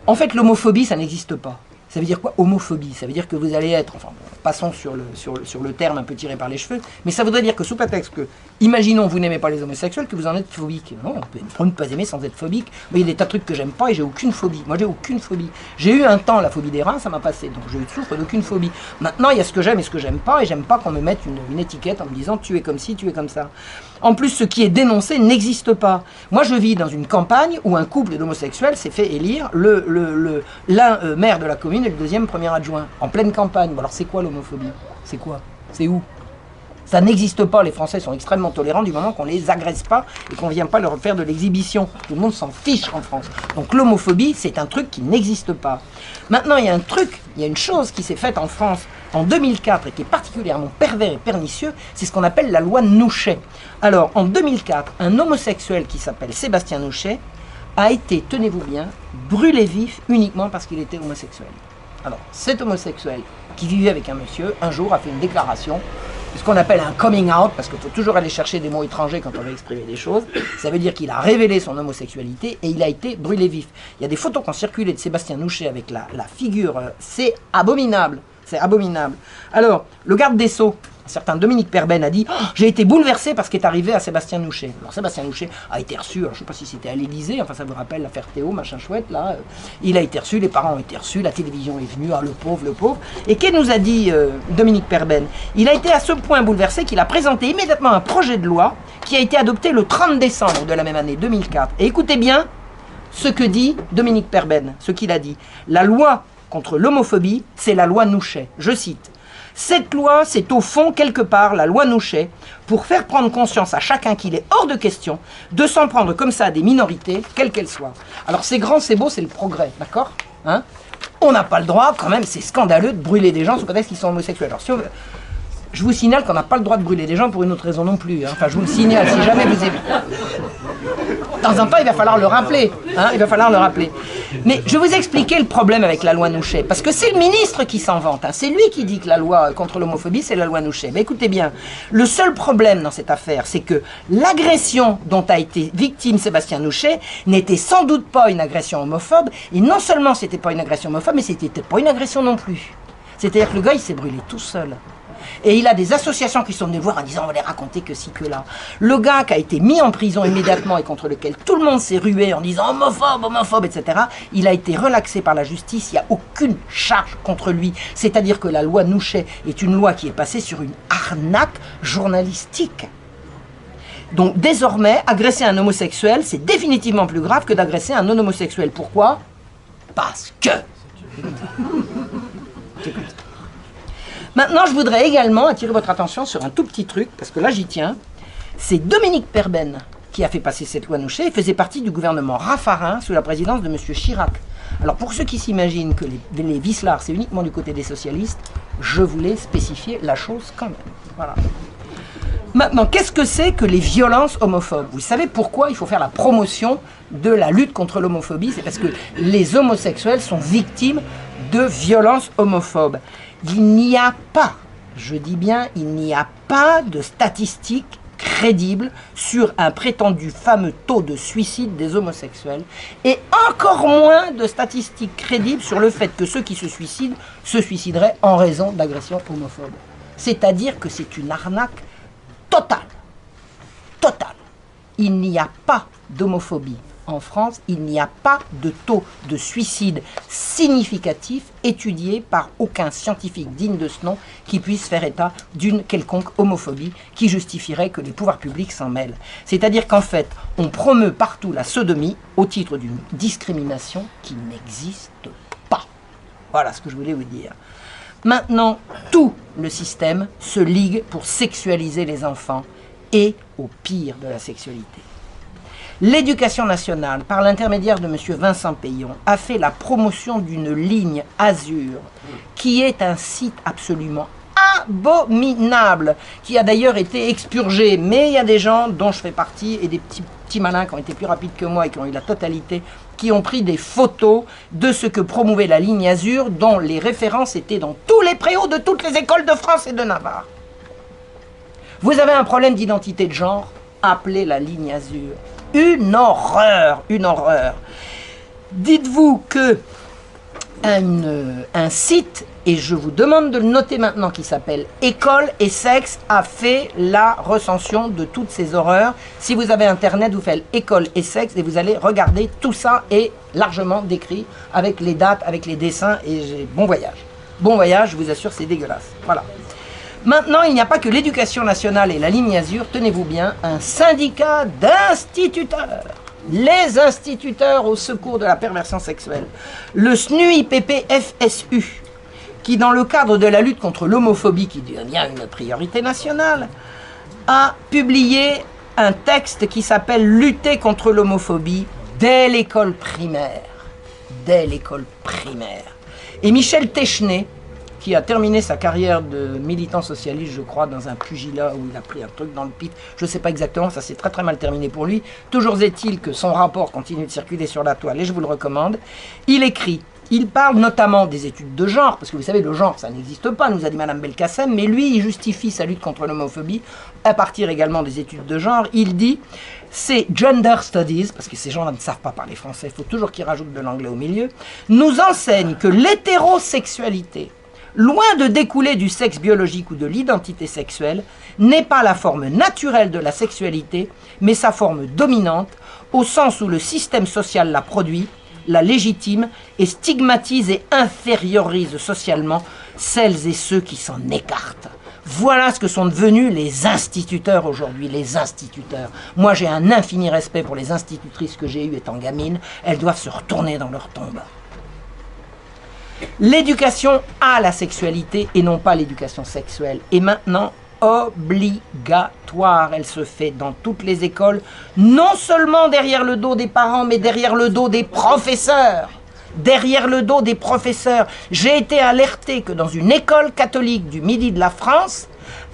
En fait, l'homophobie, ça n'existe pas. Ça veut dire quoi, homophobie? Ça veut dire que vous allez être, enfin, passons sur le terme un peu tiré par les cheveux, mais ça voudrait dire que sous prétexte que, imaginons vous n'aimez pas les homosexuels, que vous en êtes phobique. Non, on peut ne pas aimer sans être phobique. Moi, il y a des tas de trucs que j'aime pas et j'ai aucune phobie. Moi, j'ai aucune phobie. J'ai eu un temps la phobie des reins, ça m'a passé, donc je ne souffre d'aucune phobie. Maintenant, il y a ce que j'aime et ce que j'aime pas, et j'aime pas qu'on me mette une étiquette en me disant tu es comme ci, tu es comme ça. En plus, ce qui est dénoncé n'existe pas. Moi, je vis dans une campagne où un couple d'homosexuels s'est fait élire l'un maire de la commune et le deuxième premier adjoint, en pleine campagne. Bon, alors c'est quoi l'homophobie? C'est quoi? C'est où? Ça n'existe pas, les Français sont extrêmement tolérants du moment qu'on ne les agresse pas et qu'on ne vient pas leur faire de l'exhibition. Tout le monde s'en fiche en France. Donc l'homophobie, c'est un truc qui n'existe pas. Maintenant, il y a un truc, il y a une chose qui s'est faite en France en 2004 et qui est particulièrement pervers et pernicieux, c'est ce qu'on appelle la loi Nouchet. Alors, en 2004, un homosexuel qui s'appelle Sébastien Nouchet a été, tenez-vous bien, brûlé vif uniquement parce qu'il était homosexuel. Alors, cet homosexuel qui vivait avec un monsieur, un jour a fait une déclaration, ce qu'on appelle un coming out, parce qu'il faut toujours aller chercher des mots étrangers quand on veut exprimer des choses. Ça veut dire qu'il a révélé son homosexualité et il a été brûlé vif. Il y a des photos qui ont circulé de Sébastien Nouchet avec la figure, c'est abominable. C'est abominable. Alors, le garde des Sceaux, un certain Dominique Perben, a dit oh, « J'ai été bouleversé par ce qui est arrivé à Sébastien Nouchet ». Alors Sébastien Nouchet a été reçu, alors, je ne sais pas si c'était à l'Élysée, enfin ça vous rappelle l'affaire Théo, machin chouette, là. Il a été reçu, les parents ont été reçus, la télévision est venue, ah le pauvre, le pauvre. Et qu'est-ce nous a dit Dominique Perben? Il a été à ce point bouleversé qu'il a présenté immédiatement un projet de loi qui a été adopté le 30 décembre de la même année, 2004. Et écoutez bien ce que dit Dominique Perben, ce qu'il a dit. La loi contre l'homophobie, c'est la loi Nouchet. Je cite. Cette loi, c'est au fond, quelque part, la loi Nouchet, pour faire prendre conscience à chacun qu'il est hors de question de s'en prendre comme ça à des minorités, quelles qu'elles soient. Alors c'est grand, c'est beau, c'est le progrès, d'accord, hein? On n'a pas le droit, quand même, c'est scandaleux de brûler des gens sous prétexte qu'ils sont homosexuels. Alors si on veut... Je vous signale qu'on n'a pas le droit de brûler des gens pour une autre raison non plus. Hein. Enfin, je vous le signale, si jamais vous avez... De temps en temps, il va falloir le rappeler. Hein, il va falloir le rappeler. Mais je vais vous expliquer le problème avec la loi Nouchet. Parce que c'est le ministre qui s'en vante. Hein. C'est lui qui dit que la loi contre l'homophobie, c'est la loi Nouchet. Mais écoutez bien, le seul problème dans cette affaire, c'est que l'agression dont a été victime Sébastien Nouchet n'était sans doute pas une agression homophobe. Et non seulement c'était pas une agression homophobe, mais c'était pas une agression non plus. C'est-à-dire que le gars, il s'est brûlé tout seul. Et il a des associations qui sont venues voir en disant on va les raconter que ci, que là. Le gars qui a été mis en prison immédiatement et contre lequel tout le monde s'est rué en disant homophobe, homophobe, etc. Il a été relaxé par la justice, il n'y a aucune charge contre lui. C'est-à-dire que la loi Nouchet est une loi qui est passée sur une arnaque journalistique. Donc désormais, agresser un homosexuel, c'est définitivement plus grave que d'agresser un non-homosexuel. Pourquoi? Parce que... Maintenant, je voudrais également attirer votre attention sur un tout petit truc, parce que là, j'y tiens. C'est Dominique Perben qui a fait passer cette loi Nouchet. Il faisait partie du gouvernement Raffarin sous la présidence de M. Chirac. Alors, pour ceux qui s'imaginent que les vicelards, c'est uniquement du côté des socialistes, je voulais spécifier la chose quand même. Voilà. Maintenant, qu'est-ce que c'est que les violences homophobes? Vous savez pourquoi il faut faire la promotion de la lutte contre l'homophobie? C'est parce que les homosexuels sont victimes de violences homophobes. Il n'y a pas, je dis bien, il n'y a pas de statistiques crédibles sur un prétendu fameux taux de suicide des homosexuels et encore moins de statistiques crédibles sur le fait que ceux qui se suicident se suicideraient en raison d'agressions homophobes. C'est-à-dire que c'est une arnaque totale. Totale. Il n'y a pas d'homophobie. En France, il n'y a pas de taux de suicide significatif étudié par aucun scientifique digne de ce nom qui puisse faire état d'une quelconque homophobie qui justifierait que les pouvoirs publics s'en mêlent. C'est-à-dire qu'en fait, on promeut partout la sodomie au titre d'une discrimination qui n'existe pas. Voilà ce que je voulais vous dire. Maintenant, tout le système se ligue pour sexualiser les enfants et au pire de la sexualité. L'éducation nationale, par l'intermédiaire de M. Vincent Peillon, a fait la promotion d'une ligne Azur, qui est un site absolument abominable, qui a d'ailleurs été expurgé. Mais il y a des gens dont je fais partie, et des petits malins qui ont été plus rapides que moi et qui ont eu la totalité, qui ont pris des photos de ce que promouvait la ligne Azur, dont les références étaient dans tous les préaux de toutes les écoles de France et de Navarre. Vous avez un problème d'identité de genre, appelez la ligne Azur. Une horreur, une horreur. Dites-vous que un site, et je vous demande de le noter maintenant, qui s'appelle École et Sexe, a fait la recension de toutes ces horreurs. Si vous avez Internet, vous faites École et Sexe et vous allez regarder, tout ça est largement décrit avec les dates, avec les dessins, et bon voyage. Bon voyage, je vous assure, c'est dégueulasse. Voilà. Maintenant, il n'y a pas que l'Éducation nationale et la ligne Azur, tenez-vous bien, un syndicat d'instituteurs. Les instituteurs au secours de la perversion sexuelle. Le SNUIPP-FSU, qui dans le cadre de la lutte contre l'homophobie, qui devient une priorité nationale, a publié un texte qui s'appelle « Lutter contre l'homophobie dès l'école primaire ». Dès l'école primaire. Et Michel Techenet, qui a terminé sa carrière de militant socialiste, je crois, dans un pugilat où il a pris un truc dans le pit. Je ne sais pas exactement, ça s'est très très mal terminé pour lui. Toujours est-il que son rapport continue de circuler sur la toile et je vous le recommande. Il écrit, il parle notamment des études de genre, parce que vous savez, le genre, ça n'existe pas, nous a dit Madame Belkacem, mais lui, il justifie sa lutte contre l'homophobie à partir également des études de genre. Il dit, c'est gender studies, parce que ces gens-là ne savent pas parler français, il faut toujours qu'ils rajoutent de l'anglais au milieu, nous enseigne que l'hétérosexualité, loin de découler du sexe biologique ou de l'identité sexuelle, n'est pas la forme naturelle de la sexualité, mais sa forme dominante, au sens où le système social la produit, la légitime et stigmatise et infériorise socialement celles et ceux qui s'en écartent. Voilà ce que sont devenus les instituteurs aujourd'hui, les instituteurs. Moi, j'ai un infini respect pour les institutrices que j'ai eues étant gamine. Elles doivent se retourner dans leur tombe. L'éducation à la sexualité et non pas l'éducation sexuelle est maintenant obligatoire. Elle se fait dans toutes les écoles, non seulement derrière le dos des parents, mais derrière le dos des professeurs. Derrière le dos des professeurs. J'ai été alerté que dans une école catholique du midi de la France,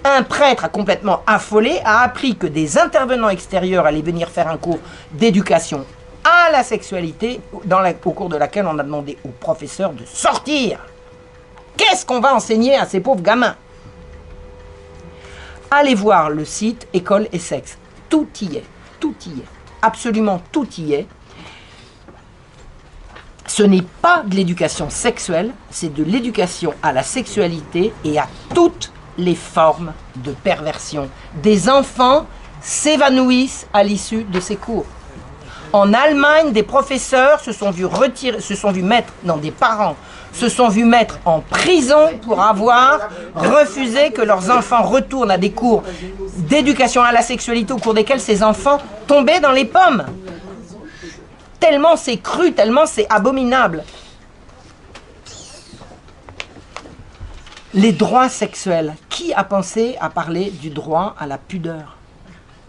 un prêtre a complètement affolé, a appris que des intervenants extérieurs allaient venir faire un cours d'éducation à la sexualité, au cours de laquelle on a demandé aux professeurs de sortir. Qu'est-ce qu'on va enseigner à ces pauvres gamins? Allez voir le site École et Sexe. Tout y est. Tout y est. Absolument tout y est. Ce n'est pas de l'éducation sexuelle, c'est de l'éducation à la sexualité et à toutes les formes de perversion. Des enfants s'évanouissent à l'issue de ces cours. En Allemagne, des professeurs des parents se sont vus mettre en prison pour avoir refusé que leurs enfants retournent à des cours d'éducation à la sexualité au cours desquels ces enfants tombaient dans les pommes. Tellement c'est cru, tellement c'est abominable. Les droits sexuels. Qui a pensé à parler du droit à la pudeur?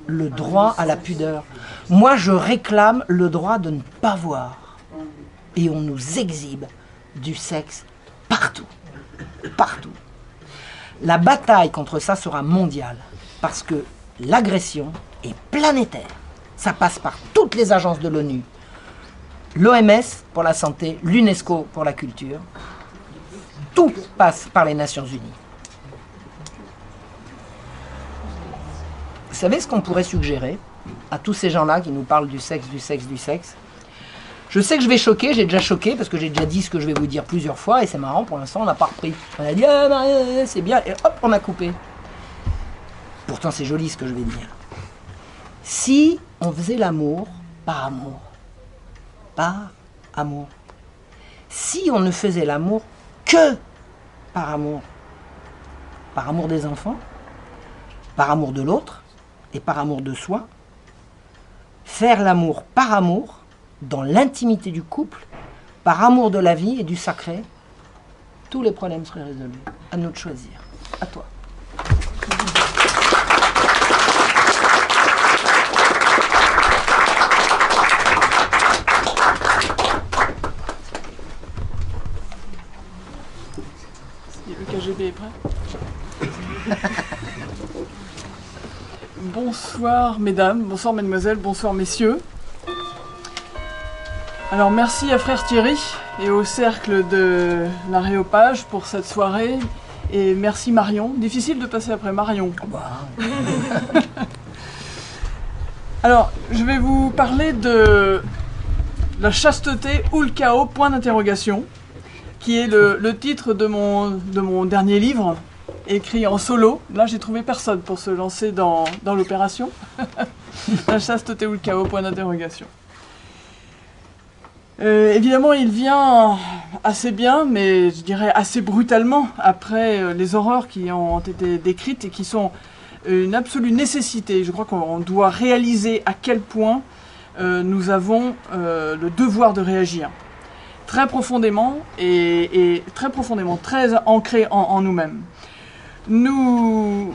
Le droit à la pudeur. Moi, je réclame le droit de ne pas voir. Et on nous exhibe du sexe partout. Partout. La bataille contre ça sera mondiale. Parce que l'agression est planétaire. Ça passe par toutes les agences de l'ONU. L'OMS pour la santé, l'UNESCO pour la culture. Tout passe par les Nations Unies. Vous savez ce qu'on pourrait suggérer à tous ces gens-là qui nous parlent du sexe, du sexe, du sexe? Je sais que je vais choquer, j'ai déjà choqué parce que j'ai déjà dit ce que je vais vous dire plusieurs fois et c'est marrant, pour l'instant on n'a pas repris. On a dit ah, c'est bien et hop on a coupé. Pourtant c'est joli ce que je vais dire. Si on faisait l'amour par amour, par amour, si on ne faisait l'amour que par amour des enfants, par amour de l'autre et par amour de soi, faire l'amour par amour, dans l'intimité du couple, par amour de la vie et du sacré, tous les problèmes seraient résolus. À nous de choisir. À toi. Le KGB est prêt. Bonsoir mesdames, bonsoir mesdemoiselles, bonsoir messieurs. Alors merci à Frère Thierry et au Cercle de l'Aréopage pour cette soirée. Et merci Marion. Difficile de passer après Marion. Alors, je vais vous parler de la chasteté ou le chaos, point d'interrogation. qui est le titre de mon dernier livre, écrit en solo. Là, j'ai trouvé personne pour se lancer dans l'opération. La chasteté ou le chaos, point d'interrogation. Évidemment, il vient assez bien, mais je dirais assez brutalement, après les horreurs qui ont été décrites et qui sont une absolue nécessité. Je crois qu'on doit réaliser à quel point nous avons le devoir de réagir. Très profondément, et très profondément, très ancré en nous-mêmes. Nous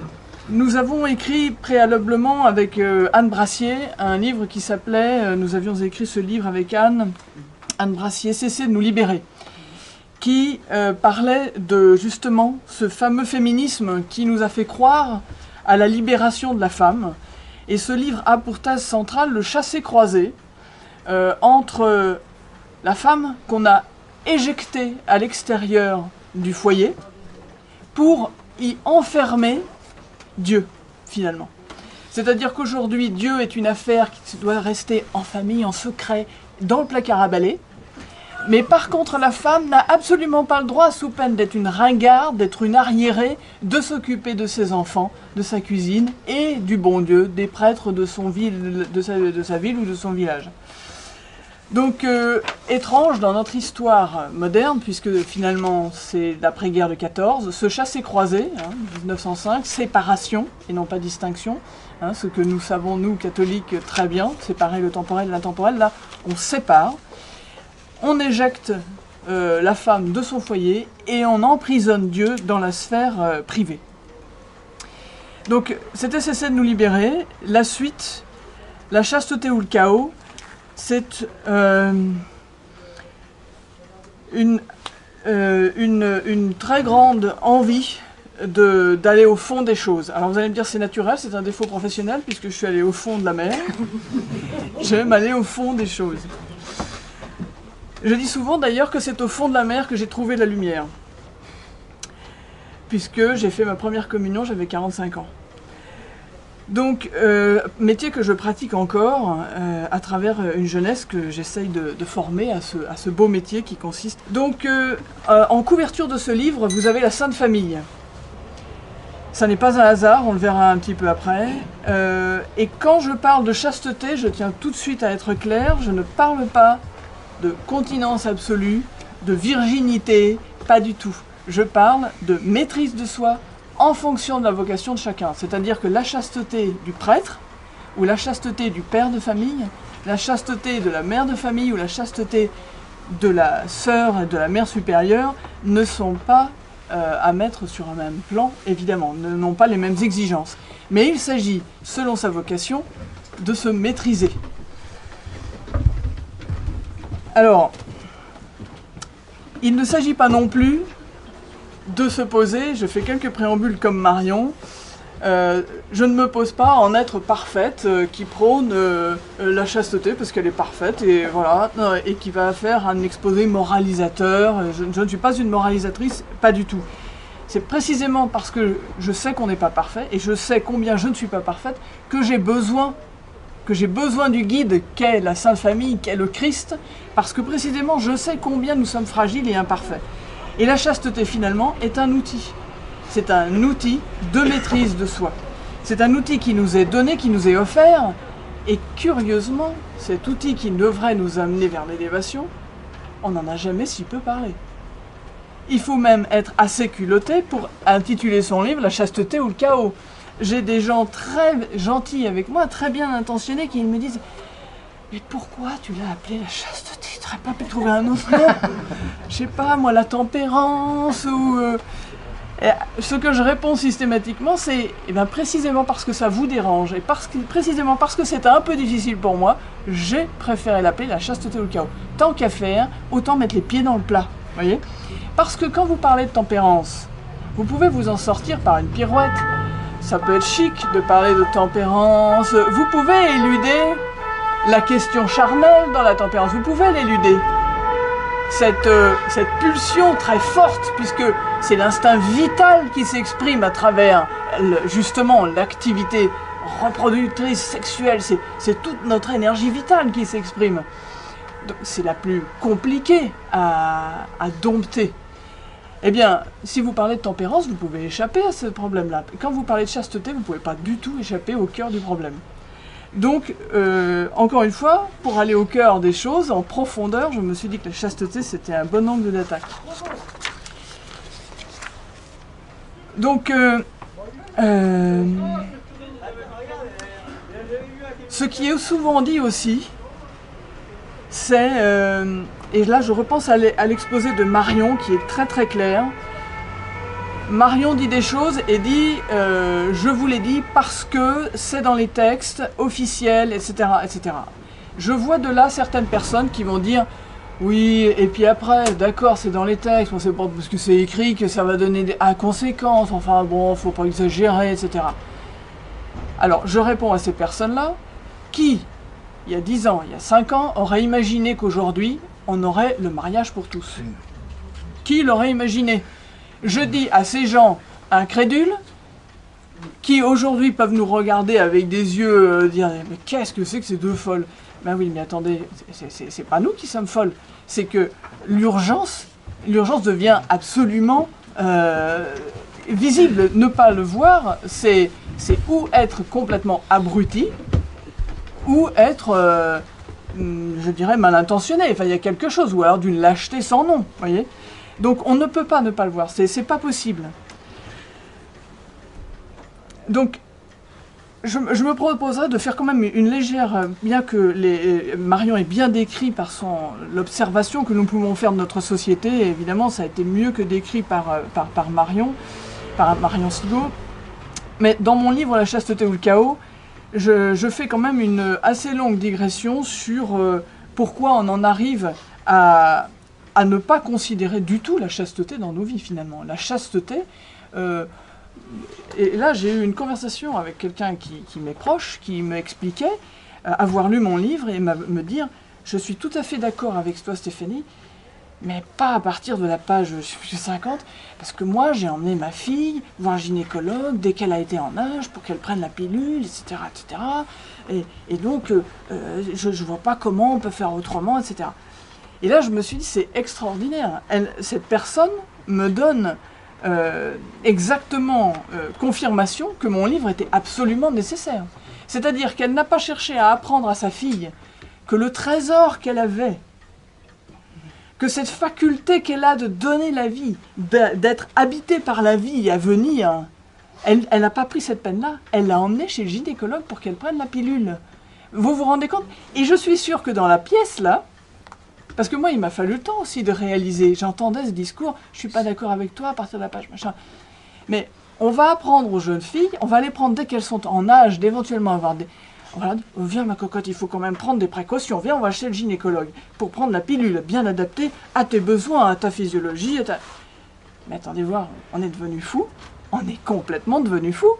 avons écrit préalablement avec Anne Brassier un livre qui s'appelait, nous avions écrit ce livre avec Anne Brassier, Cessez de nous libérer, qui parlait de justement ce fameux féminisme qui nous a fait croire à la libération de la femme. Et ce livre a pour thèse centrale le chassé-croisé entre la femme qu'on a éjectée à l'extérieur du foyer pour y enfermer Dieu, finalement. C'est-à-dire qu'aujourd'hui, Dieu est une affaire qui doit rester en famille, en secret, dans le placard à balai. Mais par contre, la femme n'a absolument pas le droit, sous peine d'être une ringarde, d'être une arriérée, de s'occuper de ses enfants, de sa cuisine et du bon Dieu, des prêtres de sa ville ou de son village. Donc, étrange dans notre histoire moderne, puisque finalement c'est l'après-guerre de 14, ce chassé-croisé, 1905, séparation et non pas distinction, ce que nous savons, nous, catholiques, très bien, séparer le temporel et l'intemporel, là, on sépare, on éjecte la femme de son foyer et on emprisonne Dieu dans la sphère privée. Donc, c'était cesser de nous libérer. La suite, la chasteté ou le chaos, c'est une très grande envie d'aller au fond des choses. Alors vous allez me dire c'est naturel, c'est un défaut professionnel puisque je suis allé au fond de la mer. J'aime aller au fond des choses. Je dis souvent d'ailleurs que c'est au fond de la mer que j'ai trouvé la lumière. Puisque j'ai fait ma première communion, j'avais 45 ans. Donc, métier que je pratique encore à travers une jeunesse que j'essaye de former à ce beau métier qui consiste. Donc, en couverture de ce livre, vous avez la Sainte Famille. Ça n'est pas un hasard, on le verra un petit peu après. Et quand je parle de chasteté, je tiens tout de suite à être clair, je ne parle pas de continence absolue, de virginité, pas du tout. Je parle de maîtrise de soi, en fonction de la vocation de chacun. C'est-à-dire que la chasteté du prêtre, ou la chasteté du père de famille, la chasteté de la mère de famille, ou la chasteté de la sœur et de la mère supérieure, ne sont pas à mettre sur un même plan, évidemment, n'ont pas les mêmes exigences. Mais il s'agit, selon sa vocation, de se maîtriser. Alors, il ne s'agit pas non plus de se poser, je fais quelques préambules comme Marion, je ne me pose pas en être parfaite, qui prône la chasteté parce qu'elle est parfaite, et voilà, et qui va faire un exposé moralisateur. Je ne suis pas une moralisatrice, pas du tout. C'est précisément parce que je sais qu'on n'est pas parfait, et je sais combien je ne suis pas parfaite, que j'ai besoin du guide qu'est la Sainte Famille, qu'est le Christ, parce que précisément je sais combien nous sommes fragiles et imparfaits. Et la chasteté, finalement, est un outil. C'est un outil de maîtrise de soi. C'est un outil qui nous est donné, qui nous est offert. Et curieusement, cet outil qui devrait nous amener vers l'élévation, on n'en a jamais si peu parlé. Il faut même être assez culotté pour intituler son livre « La chasteté ou le chaos ». J'ai des gens très gentils avec moi, très bien intentionnés, qui me disent « Mais pourquoi tu l'as appelé la chasteté? Tu n'aurais pas pu trouver un autre nom? Je sais pas, moi, la tempérance ou... Ce que je réponds systématiquement, c'est précisément parce que ça vous dérange et précisément parce que c'est un peu difficile pour moi, j'ai préféré l'appeler la chasteté ou le chaos. Tant qu'à faire, autant mettre les pieds dans le plat, voyez? Parce que quand vous parlez de tempérance, vous pouvez vous en sortir par une pirouette. Ça peut être chic de parler de tempérance. Vous pouvez éluder la question charnelle dans la tempérance. Vous pouvez l'éluder. Cette pulsion très forte, puisque c'est l'instinct vital qui s'exprime à travers justement l'activité reproductrice sexuelle, c'est toute notre énergie vitale qui s'exprime. c'est la plus compliquée à dompter. Eh bien, si vous parlez de tempérance, vous pouvez échapper à ce problème-là. Quand vous parlez de chasteté, vous ne pouvez pas du tout échapper au cœur du problème. Donc, encore une fois, pour aller au cœur des choses, en profondeur, je me suis dit que la chasteté, c'était un bon angle d'attaque. Donc, ce qui est souvent dit aussi, c'est, et là je repense à l'exposé de Marion qui est très très clair. Marion dit des choses et dit je vous l'ai dit parce que c'est dans les textes officiels, etc., etc. Je vois de là certaines personnes qui vont dire oui, et puis après, d'accord, c'est dans les textes, bon, c'est pas parce que c'est écrit que ça va donner des conséquences, enfin bon, faut pas exagérer, etc. Alors, je réponds à ces personnes-là qui, il y a 10 ans, il y a 5 ans, auraient imaginé qu'aujourd'hui, on aurait le mariage pour tous. Qui l'aurait imaginé? Je dis à ces gens incrédules, qui aujourd'hui peuvent nous regarder avec des yeux, dire « Mais qu'est-ce que c'est que ces deux folles ?» Ben oui, mais attendez, c'est pas nous qui sommes folles, c'est que l'urgence devient absolument visible. Ne pas le voir, c'est ou être complètement abruti, ou être, je dirais, mal intentionné. Enfin, il y a quelque chose, ou alors d'une lâcheté sans nom, voyez. Donc on ne peut pas ne pas le voir, c'est pas possible. Donc, je me proposerais de faire quand même une légère, bien que Marion est bien décrit par l'observation que nous pouvons faire de notre société, et évidemment ça a été mieux que décrit par Marion Sigaud, mais dans mon livre La chasteté ou le chaos, je fais quand même une assez longue digression sur pourquoi on en arrive à ne pas considérer du tout la chasteté dans nos vies finalement. La chasteté... et là, j'ai eu une conversation avec quelqu'un qui m'est proche, qui m'expliquait avoir lu mon livre et me dire « Je suis tout à fait d'accord avec toi, Stéphanie, mais pas à partir de la page 50, parce que moi, j'ai emmené ma fille voir un gynécologue dès qu'elle a été en âge pour qu'elle prenne la pilule, etc. etc. Et donc, je ne vois pas comment on peut faire autrement, etc. » Et là, je me suis dit « C'est extraordinaire. Cette personne me donne... exactement confirmation que mon livre était absolument nécessaire. C'est-à-dire qu'elle n'a pas cherché à apprendre à sa fille que le trésor qu'elle avait, que cette faculté qu'elle a de donner la vie, d'être habitée par la vie à venir, elle n'a pas pris cette peine-là, elle l'a emmenée chez le gynécologue pour qu'elle prenne la pilule. Vous vous rendez compte? Et je suis sûre que dans la pièce, là, parce que moi, il m'a fallu le temps aussi de réaliser. J'entendais ce discours, je suis pas d'accord avec toi à partir de la page machin. Mais on va apprendre aux jeunes filles, on va les prendre dès qu'elles sont en âge d'éventuellement avoir des... On va leur dire, oh, viens ma cocotte, il faut quand même prendre des précautions. Viens, on va chez le gynécologue pour prendre la pilule bien adaptée à tes besoins, à ta physiologie. Mais attendez voir, on est devenu fou. On est complètement devenu fou.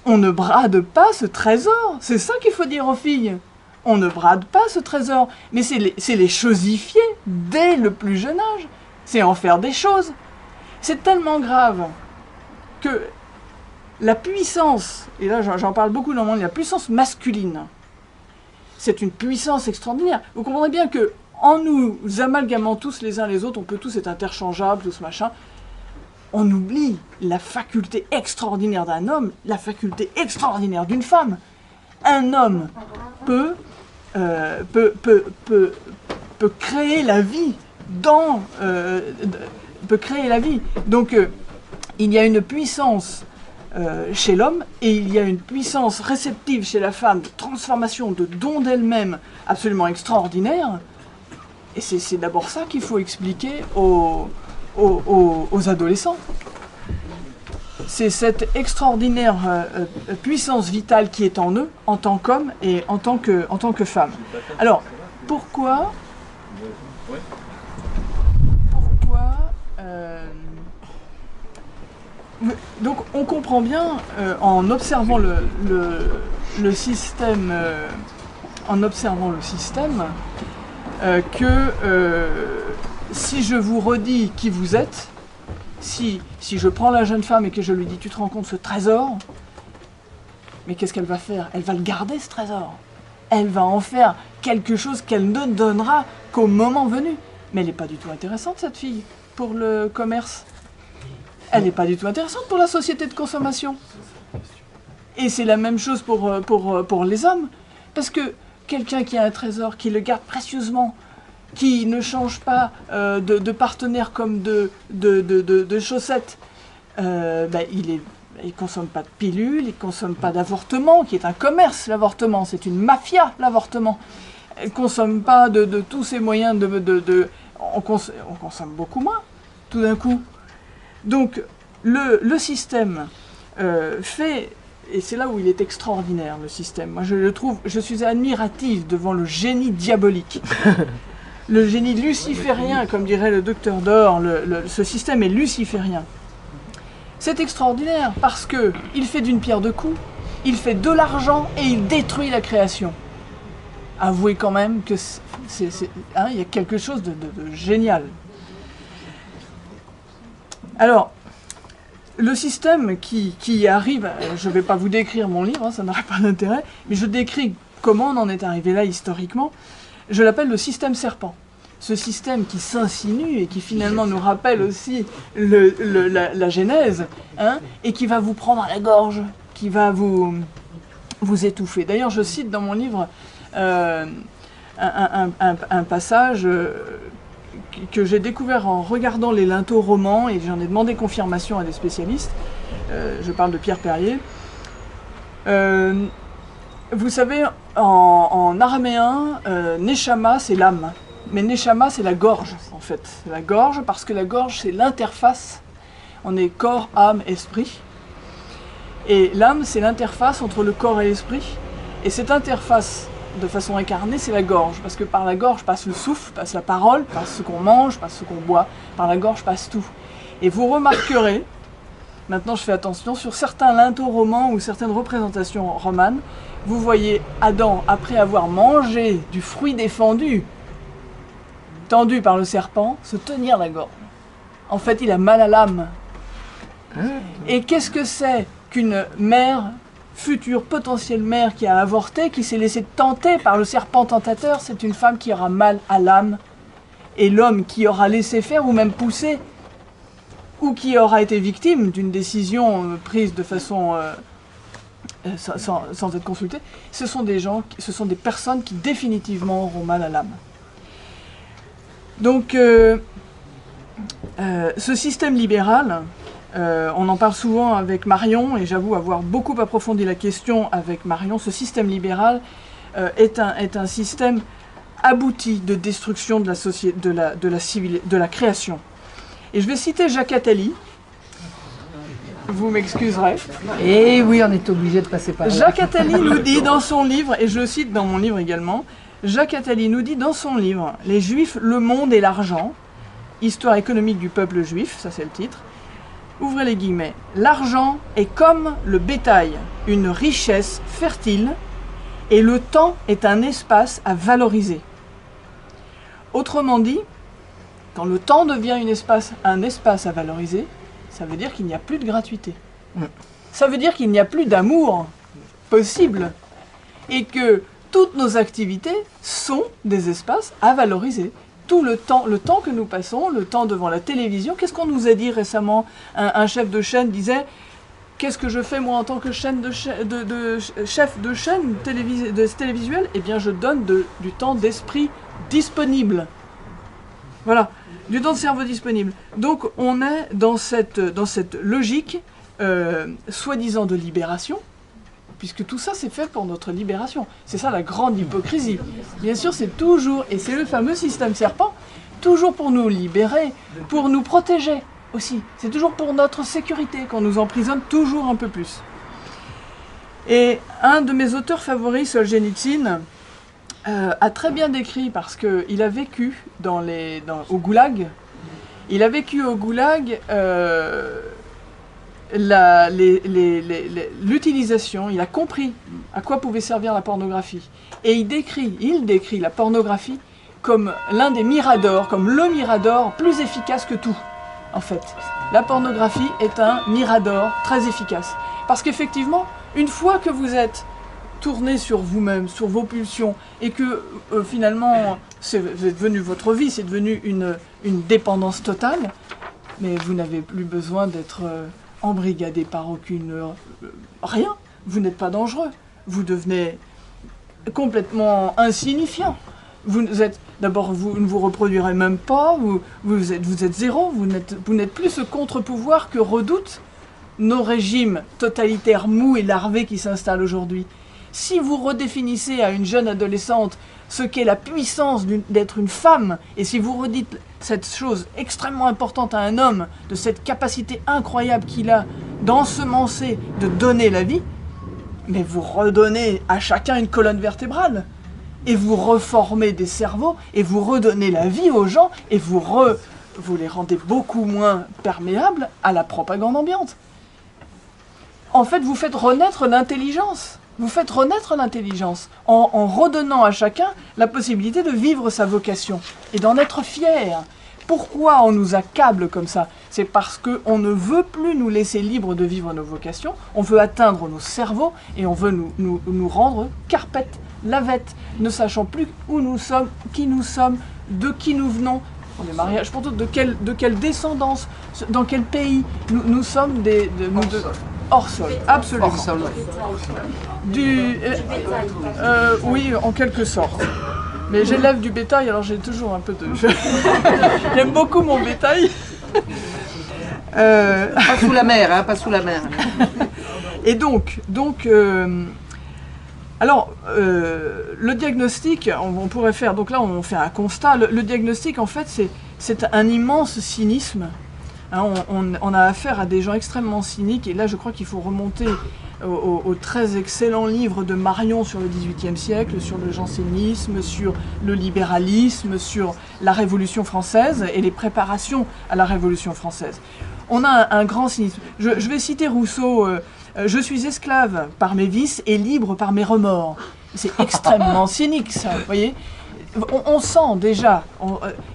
On ne brade pas ce trésor. C'est ça qu'il faut dire aux filles. On ne brade pas ce trésor, mais c'est les chosifier dès le plus jeune âge. C'est en faire des choses. C'est tellement grave que la puissance, et là j'en parle beaucoup dans mon livre, la puissance masculine, c'est une puissance extraordinaire. Vous comprendrez bien que en nous amalgamant tous les uns les autres, on peut tous être interchangeables, tout ce machin, on oublie la faculté extraordinaire d'un homme, la faculté extraordinaire d'une femme. Un homme peut créer la vie peut créer la vie. Donc il y a une puissance chez l'homme et il y a une puissance réceptive chez la femme de transformation, de don d'elle-même absolument extraordinaire. Et c'est d'abord ça qu'il faut expliquer aux adolescents. C'est cette extraordinaire puissance vitale qui est en eux, en tant qu'homme et en tant que femme. Alors, pourquoi donc, on comprend bien, en observant le système, que si je vous redis qui vous êtes, si je prends la jeune femme et que je lui dis « tu te rends compte ce trésor », mais qu'est-ce qu'elle va faire? Elle va le garder ce trésor. elle va en faire quelque chose qu'elle ne donnera qu'au moment venu. Mais elle n'est pas du tout intéressante, cette fille, pour le commerce. Elle n'est pas du tout intéressante pour la société de consommation. Et c'est la même chose pour les hommes. Parce que quelqu'un qui a un trésor, qui le garde précieusement, qui ne change pas de partenaire comme de chaussettes, il ne consomme pas de pilules, il ne consomme pas d'avortement, qui est un commerce, l'avortement, c'est une mafia, l'avortement. Il ne consomme pas de tous ces moyens on consomme beaucoup moins, tout d'un coup. Donc, le système fait... Et c'est là où il est extraordinaire, le système. Moi, je suis admirative devant le génie diabolique. Le génie luciférien, comme dirait le docteur Dor, ce système est luciférien. C'est extraordinaire parce qu'il fait d'une pierre deux coups, il fait de l'argent et il détruit la création. Avouez quand même que il y a quelque chose de génial. Alors, le système qui arrive, je ne vais pas vous décrire mon livre, ça n'aurait pas d'intérêt, mais je décris comment on en est arrivé là historiquement. Je l'appelle le système serpent. Ce système qui s'insinue et qui finalement nous rappelle aussi la Genèse, et qui va vous prendre à la gorge, qui va vous étouffer. D'ailleurs, je cite dans mon livre un passage que j'ai découvert en regardant les linteaux romans, et j'en ai demandé confirmation à des spécialistes. Je parle de Pierre Perrier. Vous savez, en araméen, Neshama, c'est l'âme. Mais Neshama, c'est la gorge, en fait. C'est la gorge, parce que la gorge, c'est l'interface. On est corps, âme, esprit. Et l'âme, c'est l'interface entre le corps et l'esprit. Et cette interface, de façon incarnée, c'est la gorge. Parce que par la gorge passe le souffle, passe la parole, passe ce qu'on mange, passe ce qu'on boit. Par la gorge passe tout. Et vous remarquerez, maintenant je fais attention, sur certains linteaux romans ou certaines représentations romanes, vous voyez Adam, après avoir mangé du fruit défendu, tendu par le serpent, se tenir la gorge. En fait, il a mal à l'âme. Et qu'est-ce que c'est qu'une mère, future potentielle mère qui a avorté, qui s'est laissée tenter par le serpent tentateur? C'est une femme qui aura mal à l'âme. Et l'homme qui aura laissé faire ou même poussé, ou qui aura été victime d'une décision prise de façon sans être consulté, ce sont des personnes qui définitivement auront mal à l'âme. Donc, ce système libéral, on en parle souvent avec Marion, et j'avoue avoir beaucoup approfondi la question avec Marion. Ce système libéral est un système abouti de destruction de la société, de la création. Et je vais citer Jacques Attali. Vous m'excuserez. Et oui, on est obligé de passer par là. Jacques Attali nous dit dans son livre, et je le cite dans mon livre également, Jacques Attali nous dit dans son livre « Les Juifs, le monde et l'argent », Histoire économique du peuple juif, ça c'est le titre, ouvrez les guillemets, « L'argent est comme le bétail, une richesse fertile, et le temps est un espace à valoriser. » Autrement dit, quand le temps devient un espace à valoriser, ça veut dire qu'il n'y a plus de gratuité. Ça veut dire qu'il n'y a plus d'amour possible. Et que toutes nos activités sont des espaces à valoriser. Tout le temps que nous passons, le temps devant la télévision, qu'est-ce qu'on nous a dit récemment? Un chef de chaîne disait « Qu'est-ce que je fais moi en tant que chef de chaîne télévisuelle? Eh bien je donne du temps d'esprit disponible. » Voilà, du temps de cerveau disponible. Donc on est dans cette logique soi-disant de libération, puisque tout ça c'est fait pour notre libération. C'est ça la grande hypocrisie. Bien sûr c'est toujours, et c'est le fameux système serpent, toujours pour nous libérer, pour nous protéger aussi. C'est toujours pour notre sécurité qu'on nous emprisonne toujours un peu plus. Et un de mes auteurs favoris, Solzhenitsyn, a très bien décrit, parce qu'il a vécu au Goulag. Il a vécu au Goulag l'utilisation, il a compris à quoi pouvait servir la pornographie. Et il décrit la pornographie comme l'un des miradors, comme le mirador plus efficace que tout, en fait. La pornographie est un mirador très efficace. Parce qu'effectivement, une fois que vous êtes tourné sur vous-même, sur vos pulsions, et que finalement, c'est devenu votre vie, c'est devenu une dépendance totale, mais vous n'avez plus besoin d'être embrigadé par aucune... rien. Vous n'êtes pas dangereux. Vous devenez complètement insignifiant. D'abord, vous ne vous reproduirez même pas, vous êtes zéro, vous n'êtes plus ce contre-pouvoir que redoutent nos régimes totalitaires mous et larvés qui s'installent aujourd'hui. Si vous redéfinissez à une jeune adolescente ce qu'est la puissance d'être une femme, et si vous redites cette chose extrêmement importante à un homme, de cette capacité incroyable qu'il a d'ensemencer, de donner la vie, mais vous redonnez à chacun une colonne vertébrale, et vous reformez des cerveaux, et vous redonnez la vie aux gens, et vous les rendez beaucoup moins perméables à la propagande ambiante. En fait, vous faites renaître l'intelligence. Vous faites renaître l'intelligence en redonnant à chacun la possibilité de vivre sa vocation et d'en être fier. Pourquoi on nous accable comme ça? C'est parce qu'on ne veut plus nous laisser libres de vivre nos vocations, on veut atteindre nos cerveaux et on veut nous rendre carpettes, lavettes, ne sachant plus où nous sommes, de qui nous venons. Pour les mariages, pour tout, de quelle descendance, dans quel pays. Nous sommes hors sol, absolument. Hors sol, oui, en quelque sorte. Mais j'élève du bétail, alors j'ai toujours un peu de... J'aime beaucoup mon bétail. Pas sous la mer, hein, pas sous la mer. Et donc le diagnostic, on pourrait faire, donc là on fait un constat, le diagnostic en fait c'est un immense cynisme. Hein, on a affaire à des gens extrêmement cyniques, et là je crois qu'il faut remonter au très excellent livre de Marion sur le XVIIIe siècle, sur le jansénisme, sur le libéralisme, sur la Révolution française et les préparations à la Révolution française. On a un grand cynisme. Je vais citer Rousseau, je suis esclave par mes vices et libre par mes remords. C'est extrêmement cynique ça, vous voyez. On sent déjà,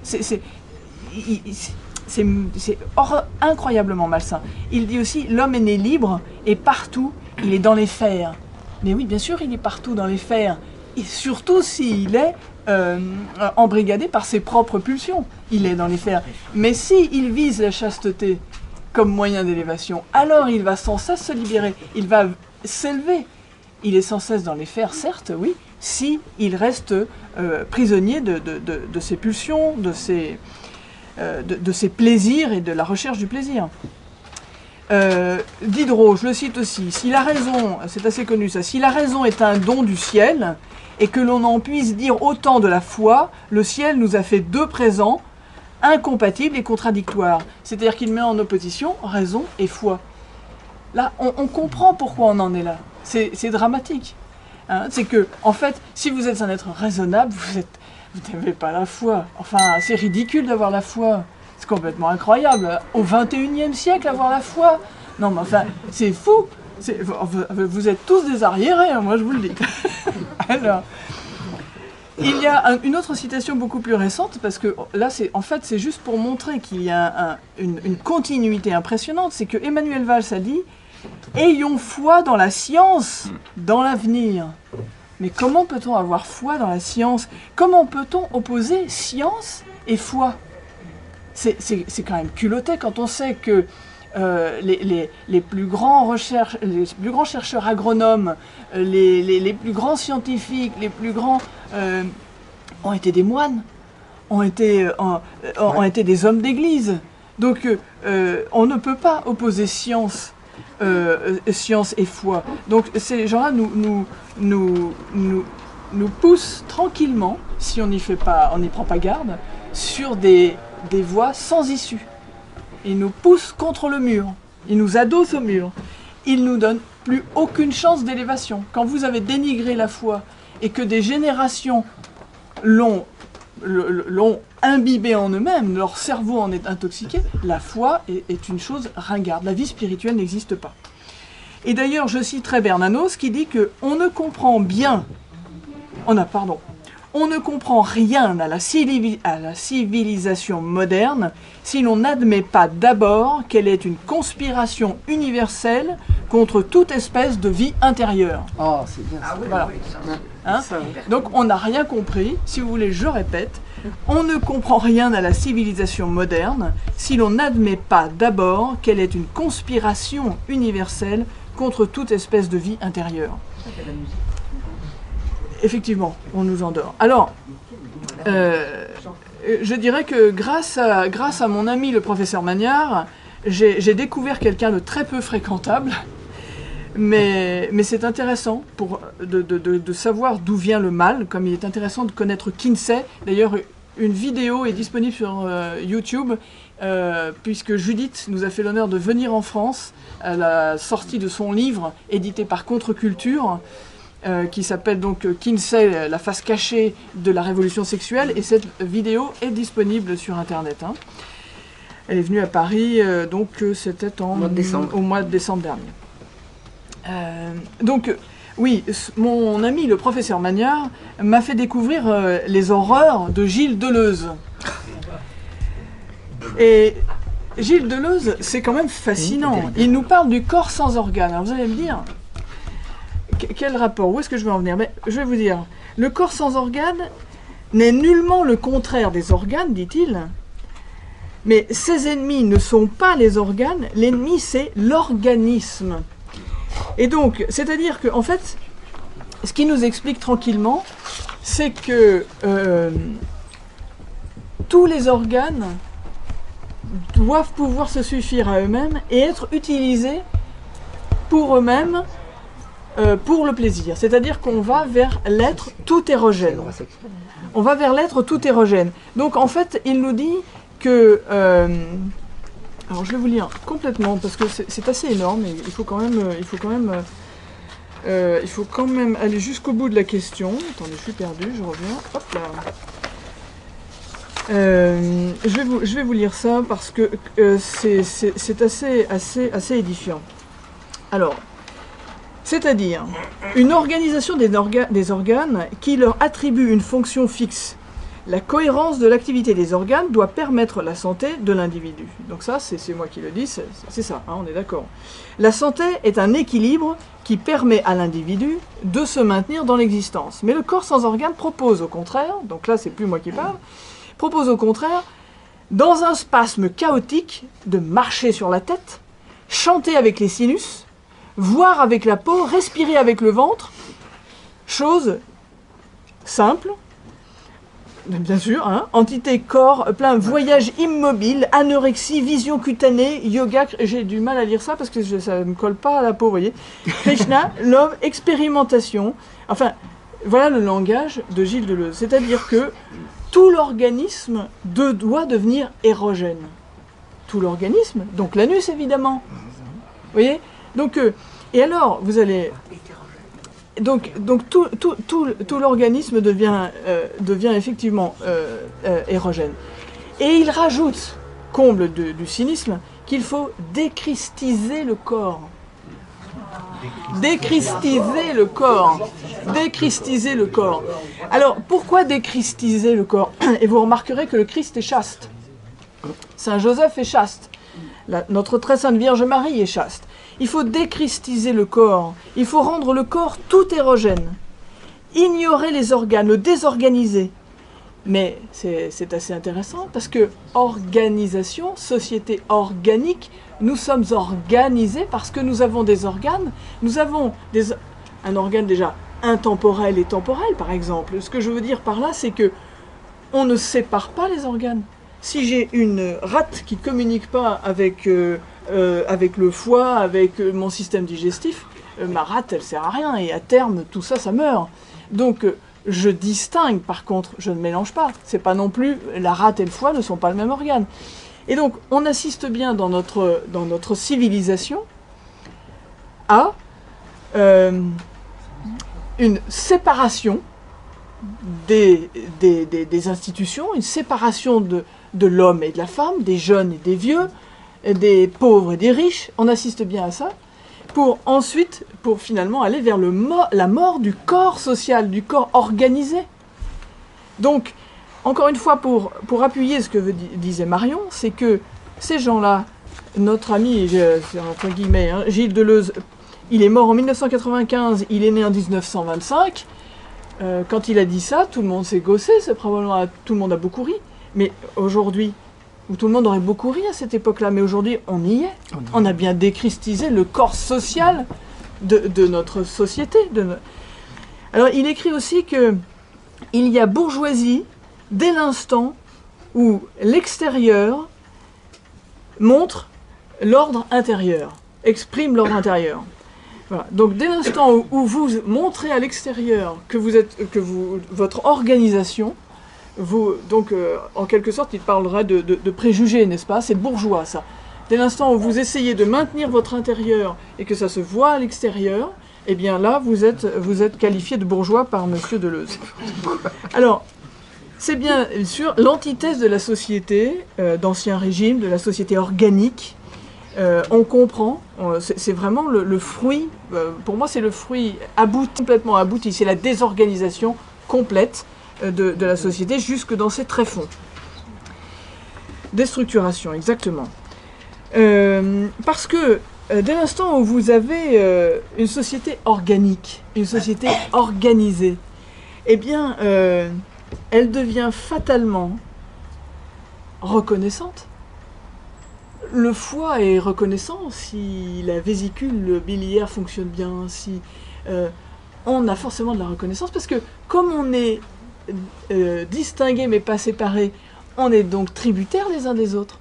c'est incroyablement malsain. Il dit aussi, l'homme est né libre et partout, il est dans les fers. Mais oui, bien sûr, il est partout dans les fers. Et surtout s'il est embrigadé par ses propres pulsions. Il est dans les fers. Mais s'il vise la chasteté comme moyen d'élévation, alors il va sans cesse se libérer. Il va s'élever. Il est sans cesse dans les fers, certes, oui, si il reste prisonnier de ses pulsions, de ses plaisirs et de la recherche du plaisir. Diderot, je le cite aussi, si la raison, c'est assez connu ça, si la raison est un don du ciel, et que l'on en puisse dire autant de la foi, le ciel nous a fait deux présents, incompatibles et contradictoires. C'est-à-dire qu'il met en opposition raison et foi. Là, on comprend pourquoi on en est là. C'est dramatique. Hein, c'est que, en fait, si vous êtes un être raisonnable, vous n'avez pas la foi. Enfin, c'est ridicule d'avoir la foi. C'est complètement incroyable. Au XXIe siècle, avoir la foi. Non, mais enfin, c'est fou. Vous êtes tous des arriérés, hein, moi je vous le dis. Alors, il y a une autre citation beaucoup plus récente, parce que là, c'est juste pour montrer qu'il y a une continuité impressionnante. C'est que Emmanuel Valls a dit « Ayons foi dans la science, dans l'avenir ». Mais comment peut-on avoir foi dans la science? Comment peut-on opposer science et foi? C'est quand même culotté quand on sait que les plus grands chercheurs agronomes, les plus grands scientifiques, les plus grands ont été des moines, ont été des hommes d'église. Donc on ne peut pas opposer science et foi. Donc ces gens-là nous poussent tranquillement, si on n'y prend pas garde, sur des voies sans issue. Ils nous poussent contre le mur, ils nous adossent au mur, ils nous donnent plus aucune chance d'élévation. Quand vous avez dénigré la foi et que des générations l'ont imbibé en eux-mêmes, leur cerveau en est intoxiqué, la foi est une chose ringarde. La vie spirituelle n'existe pas. Et d'ailleurs, je citerai Bernanos qui dit qu'on ne comprend bien, on On ne comprend rien à la civilisation moderne si l'on n'admet pas d'abord qu'elle est une conspiration universelle contre toute espèce de vie intérieure. Oh, c'est bien. Voilà. Hein? Donc on n'a rien compris. Si vous voulez, je répète. On ne comprend rien à la civilisation moderne si l'on n'admet pas d'abord qu'elle est une conspiration universelle contre toute espèce de vie intérieure. Effectivement, on nous endort. Alors, je dirais que grâce à mon ami le professeur Magnard, j'ai découvert quelqu'un de très peu fréquentable, mais c'est intéressant de savoir d'où vient le mal, comme il est intéressant de connaître Kinsey. D'ailleurs, une vidéo est disponible sur YouTube, puisque Judith nous a fait l'honneur de venir en France à la sortie de son livre, édité par Contre-Culture, qui s'appelle donc Kinsey, la face cachée de la révolution sexuelle, et cette vidéo est disponible sur Internet. Hein. Elle est venue à Paris, donc c'était au mois de décembre dernier. Donc, oui, mon ami le professeur Magnard m'a fait découvrir les horreurs de Gilles Deleuze. Et Gilles Deleuze, c'est quand même fascinant. Il nous parle du corps sans organes. Alors vous allez me dire, quel rapport? Où est-ce que je vais en venir? Mais je vais vous dire, le corps sans organes n'est nullement le contraire des organes, dit-il. Mais ses ennemis ne sont pas les organes, l'ennemi c'est l'organisme. Et donc, c'est-à-dire que, en fait, ce qui nous explique tranquillement, c'est que tous les organes doivent pouvoir se suffire à eux-mêmes et être utilisés pour eux-mêmes, pour le plaisir. C'est-à-dire qu'on va vers l'être tout érogène. On va vers l'être tout érogène. Donc, en fait, il nous dit que... alors je vais vous lire complètement parce que c'est assez énorme et il faut quand même aller jusqu'au bout de la question. Attendez, je suis perdu, je reviens. Hop là. Je vais vous lire ça parce que c'est assez édifiant. Alors, c'est-à-dire une organisation des organes qui leur attribue une fonction fixe. La cohérence de l'activité des organes doit permettre la santé de l'individu. Donc ça, c'est moi qui le dis, c'est ça, hein, on est d'accord. La santé est un équilibre qui permet à l'individu de se maintenir dans l'existence. Mais le corps sans organes propose au contraire, donc là c'est plus moi qui parle, propose au contraire, dans un spasme chaotique, de marcher sur la tête, chanter avec les sinus, voir avec la peau, respirer avec le ventre, chose simple, bien sûr, hein, entité, corps, plein, voyage immobile, anorexie, vision cutanée, yoga, j'ai du mal à lire ça parce que ça ne me colle pas à la peau, vous voyez. Krishna, l'homme, expérimentation, enfin, voilà le langage de Gilles Deleuze. C'est-à-dire que tout l'organisme doit devenir érogène. Tout l'organisme, donc l'anus évidemment. Vous voyez. Donc, et alors, vous allez... Donc tout l'organisme devient effectivement érogène. Et il rajoute, comble du cynisme, qu'il faut déchristiser le corps. Déchristiser le corps. Déchristiser le corps. Alors, pourquoi déchristiser le corps? Et vous remarquerez que le Christ est chaste. Saint Joseph est chaste. Notre très sainte Vierge Marie est chaste. Il faut déchristiser le corps. Il faut rendre le corps tout érogène. Ignorer les organes, le désorganiser. Mais c'est assez intéressant parce que organisation, société organique, nous sommes organisés parce que nous avons des organes. Nous avons un organe déjà intemporel et temporel, par exemple. Ce que je veux dire par là, c'est que on ne sépare pas les organes. Si j'ai une rate qui ne communique pas avec le foie, avec mon système digestif, ma rate, elle ne sert à rien. Et à terme, tout ça, ça meurt. Donc, je distingue, par contre, je ne mélange pas. C'est pas non plus, la rate et le foie ne sont pas le même organe. Et donc, on assiste bien dans notre civilisation à une séparation des institutions, une séparation de l'homme et de la femme, des jeunes et des vieux, des pauvres et des riches. On assiste bien à ça, pour finalement aller vers la mort du corps social, du corps organisé. Donc, encore une fois, pour appuyer ce que disait Marion, c'est que ces gens-là, notre ami, c'est entre guillemets, hein, Gilles Deleuze, il est mort en 1995, il est né en 1925. Quand il a dit ça, tout le monde s'est gossé, tout le monde a beaucoup ri. Mais aujourd'hui, où tout le monde aurait beaucoup ri à cette époque-là, mais aujourd'hui, on y est. On a bien déchristisé le corps social de notre société. Alors, il écrit aussi que il y a bourgeoisie dès l'instant où l'extérieur montre l'ordre intérieur, exprime l'ordre intérieur. Voilà. Donc dès l'instant où vous montrez à l'extérieur que votre organisation, en quelque sorte, il parlerait de préjugés, n'est-ce pas? C'est bourgeois, ça. Dès l'instant où vous essayez de maintenir votre intérieur et que ça se voit à l'extérieur, eh bien là, vous êtes qualifié de bourgeois par Monsieur Deleuze. Alors, c'est bien sûr l'antithèse de la société d'Ancien Régime, de la société organique. On comprend, c'est vraiment le fruit, pour moi c'est le fruit complètement abouti, c'est la désorganisation complète de la société jusque dans ses tréfonds. Déstructuration, exactement. Parce que dès l'instant où vous avez une société organique, une société organisée, eh bien, elle devient fatalement reconnaissante. Le foie est reconnaissant si la vésicule biliaire fonctionne bien, si on a forcément de la reconnaissance, parce que comme on est distingué mais pas séparé, on est donc tributaires les uns des autres.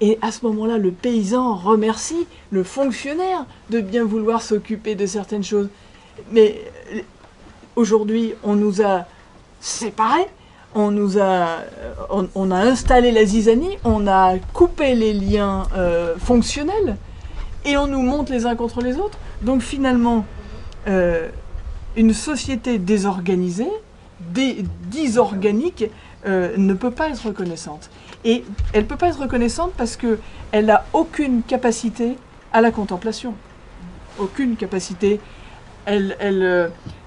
Et à ce moment-là, le paysan remercie le fonctionnaire de bien vouloir s'occuper de certaines choses. Mais aujourd'hui, on nous a séparés. On a installé la zizanie, on a coupé les liens fonctionnels et on nous monte les uns contre les autres. Donc finalement, une société désorganisée, disorganique, ne peut pas être reconnaissante. Et elle ne peut pas être reconnaissante parce qu'elle n'a aucune capacité à la contemplation. Aucune capacité. Elle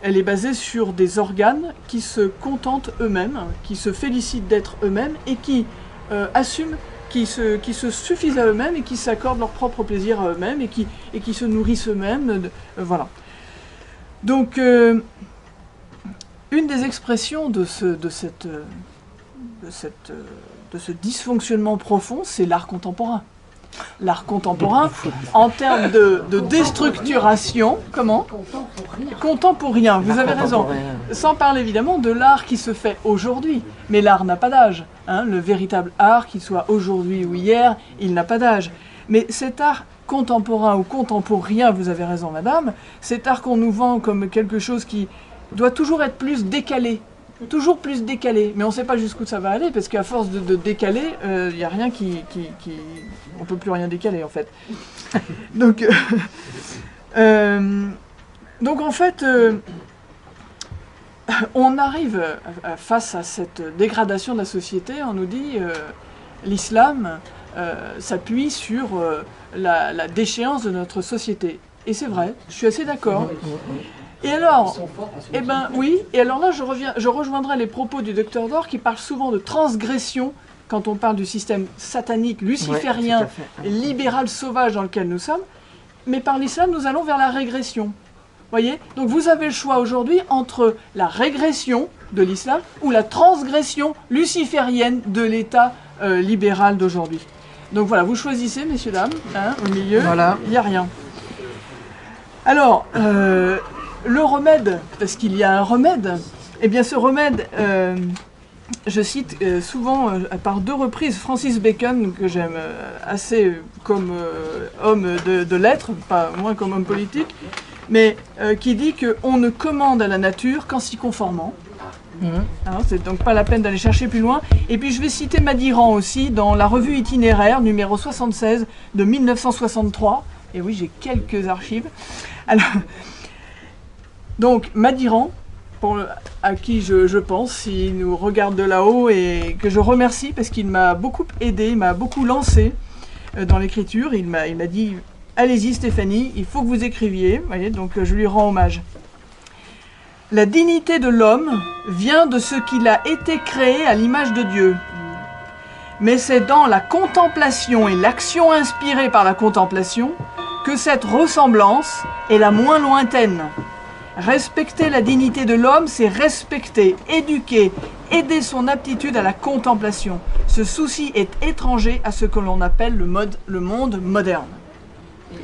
est basée sur des organes qui se contentent eux-mêmes, qui se félicitent d'être eux-mêmes et qui assument, qui se suffisent à eux-mêmes et qui s'accordent leur propre plaisir à eux-mêmes et qui se nourrissent eux-mêmes. Voilà. Donc, une des expressions de ce dysfonctionnement profond, c'est l'art contemporain. L'art contemporain, en termes de déstructuration, comment ? Contemporain, vous avez raison. Sans parler évidemment de l'art qui se fait aujourd'hui. Mais l'art n'a pas d'âge. Hein. Le véritable art, qu'il soit aujourd'hui ou hier, il n'a pas d'âge. Mais cet art contemporain ou contemporain, vous avez raison madame, cet art qu'on nous vend comme quelque chose qui doit toujours être plus décalé. Toujours plus décalé, mais on ne sait pas jusqu'où ça va aller, parce qu'à force de décaler, il n'y a rien on ne peut plus rien décaler en fait. Donc en fait, on arrive face à cette dégradation de la société, on nous dit l'islam s'appuie sur la déchéance de notre société. Et c'est vrai, je suis assez d'accord. Et alors, eh ben oui, et alors là je rejoindrai les propos du docteur Dor qui parle souvent de transgression quand on parle du système satanique, luciférien, libéral, sauvage dans lequel nous sommes, mais par l'islam nous allons vers la régression. Voyez ? Donc vous avez le choix aujourd'hui entre la régression de l'islam ou la transgression luciférienne de l'état libéral d'aujourd'hui. Donc voilà, vous choisissez, messieurs, dames, hein, au milieu, voilà. Il n'y a rien. Alors, le remède, parce qu'il y a un remède, eh bien ce remède, je cite souvent par 2 reprises Francis Bacon, que j'aime assez comme homme de lettres, pas moins comme homme politique, mais qui dit qu'on ne commande à la nature qu'en s'y conformant. Hein, c'est donc pas la peine d'aller chercher plus loin. Et puis je vais citer Madiran aussi dans la revue itinéraire numéro 76 de 1963. Et oui, j'ai quelques archives. Alors, donc Madiran, à qui je pense, s'il nous regarde de là-haut, et que je remercie parce qu'il m'a beaucoup aidé, il m'a beaucoup lancé dans l'écriture. Il m'a dit « Allez-y Stéphanie, il faut que vous écriviez ». Vous voyez, donc je lui rends hommage. La dignité de l'homme vient de ce qu'il a été créé à l'image de Dieu. Mais c'est dans la contemplation et l'action inspirée par la contemplation que cette ressemblance est la moins lointaine. Respecter la dignité de l'homme, c'est respecter, éduquer, aider son aptitude à la contemplation. Ce souci est étranger à ce que l'on appelle le monde moderne.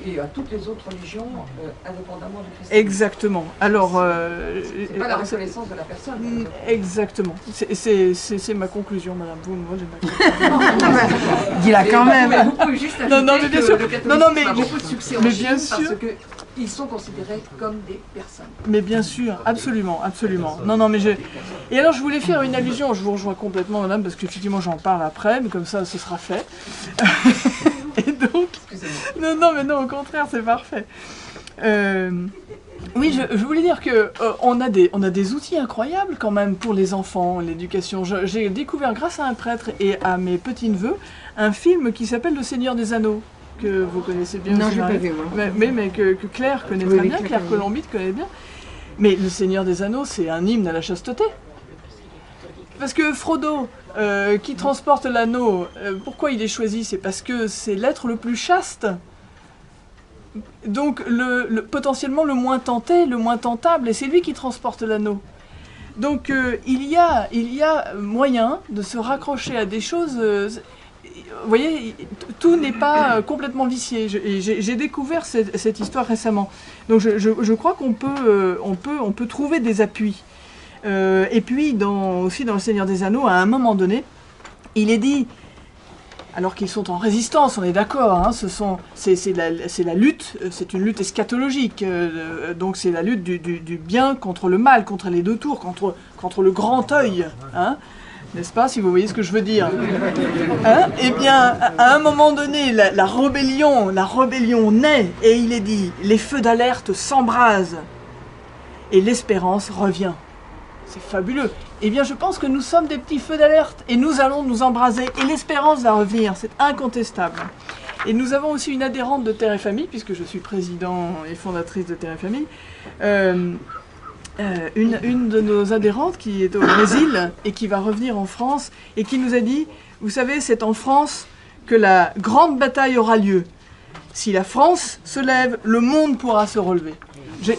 Et à toutes les autres religions, indépendamment du christianisme. Exactement. Alors, c'est pas la reconnaissance de la personne. Exactement. C'est ma conclusion, madame. Vous, moi, j'ai ma conclusion. Dis-la quand même. Mais vous pouvez juste ajouter non, mais bien sûr. que le catholicisme a beaucoup de succès en mais Chine bien sûr. parce qu'ils sont considérés comme des personnes. Mais bien sûr, absolument, absolument. Non, mais je... Et alors, je voulais faire une allusion, je vous rejoins complètement, madame, parce qu'effectivement, j'en parle après, mais comme ça, ce sera fait. Et donc... mais non, au contraire, c'est parfait. Oui, je voulais dire que on a des outils incroyables quand même pour les enfants, l'éducation. J'ai découvert grâce à un prêtre et à mes petits-neveux un film qui s'appelle Le Seigneur des Anneaux, que vous connaissez bien. Non, j'ai pas vu, moi. Mais que Claire connaît très bien, Claire Colombide connaît bien. Mais Le Seigneur des Anneaux, c'est un hymne à la chasteté. Parce que Frodo, qui transporte l'anneau, pourquoi il est choisi? C'est parce que c'est l'être le plus chaste. Donc potentiellement le moins tenté, le moins tentable, et c'est lui qui transporte l'anneau. Donc il y a moyen de se raccrocher à des choses. Vous voyez, tout n'est pas complètement vicié. J'ai découvert cette histoire récemment. Donc je crois qu'on peut trouver des appuis. Et puis aussi dans Le Seigneur des Anneaux, à un moment donné, il est dit, alors qu'ils sont en résistance, on est d'accord, hein, c'est la lutte, c'est une lutte eschatologique, donc c'est la lutte du bien contre le mal, contre les deux tours, contre le grand œil, hein, n'est-ce pas, si vous voyez ce que je veux dire, hein? Eh bien, à un moment donné, la rébellion naît, et il est dit, les feux d'alerte s'embrasent, et l'espérance revient. C'est fabuleux. Eh bien, je pense que nous sommes des petits feux d'alerte et nous allons nous embraser et l'espérance va revenir, c'est incontestable. Et nous avons aussi une adhérente de Terre et Famille, puisque je suis président et fondatrice de Terre et Famille, une de nos adhérentes qui est au Brésil et qui va revenir en France et qui nous a dit, vous savez, c'est en France que la grande bataille aura lieu. Si la France se lève, le monde pourra se relever.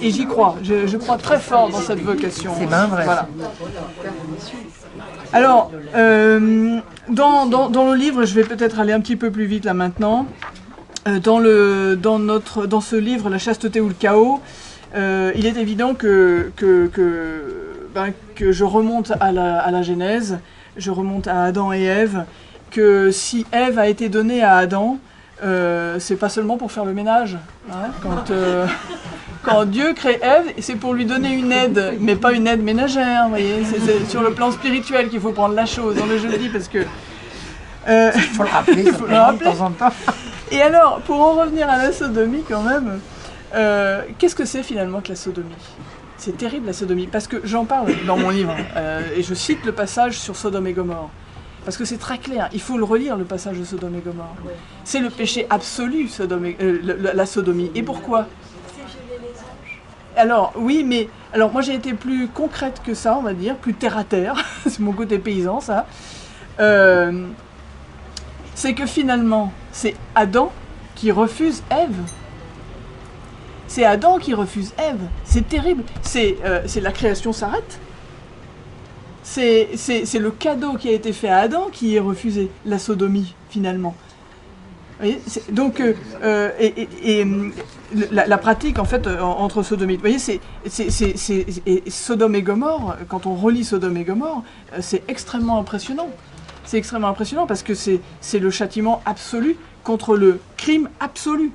Et j'y crois, je crois très fort dans cette vocation. C'est bien vrai. Voilà. Alors, dans le livre, je vais peut-être aller un petit peu plus vite là maintenant, dans ce livre, La chasteté ou le chaos, il est évident que je remonte à la Genèse, je remonte à Adam et Ève, que si Ève a été donnée à Adam, c'est pas seulement pour faire le ménage, hein, quand Dieu crée Ève, c'est pour lui donner une aide, mais pas une aide ménagère, vous voyez, c'est sur le plan spirituel qu'il faut prendre la chose, on je le dis parce que... il faut le rappeler, de temps en temps. Et alors, pour en revenir à la sodomie quand même, qu'est-ce que c'est finalement que la sodomie? C'est terrible la sodomie, parce que j'en parle dans mon livre, et je cite le passage sur Sodome et Gomorrhe. Parce que c'est très clair, il faut le relire, le passage de Sodome et Gomorrhe. Ouais. C'est le péché absolu, la sodomie. Et pourquoi? C'est violer les anges. Alors, oui, mais... Alors, moi, j'ai été plus concrète que ça, on va dire, plus terre-à-terre. C'est mon côté paysan, ça. C'est que finalement, c'est Adam qui refuse Ève. C'est Adam qui refuse Ève. C'est terrible. C'est la création s'arrête. C'est le cadeau qui a été fait à Adam qui est refusé, la sodomie, finalement. Vous voyez, donc, la pratique, en fait, entre sodomites, vous voyez, c'est Sodome et Gomorrhe, quand on relit Sodome et Gomorrhe, c'est extrêmement impressionnant. C'est extrêmement impressionnant parce que c'est le châtiment absolu contre le crime absolu.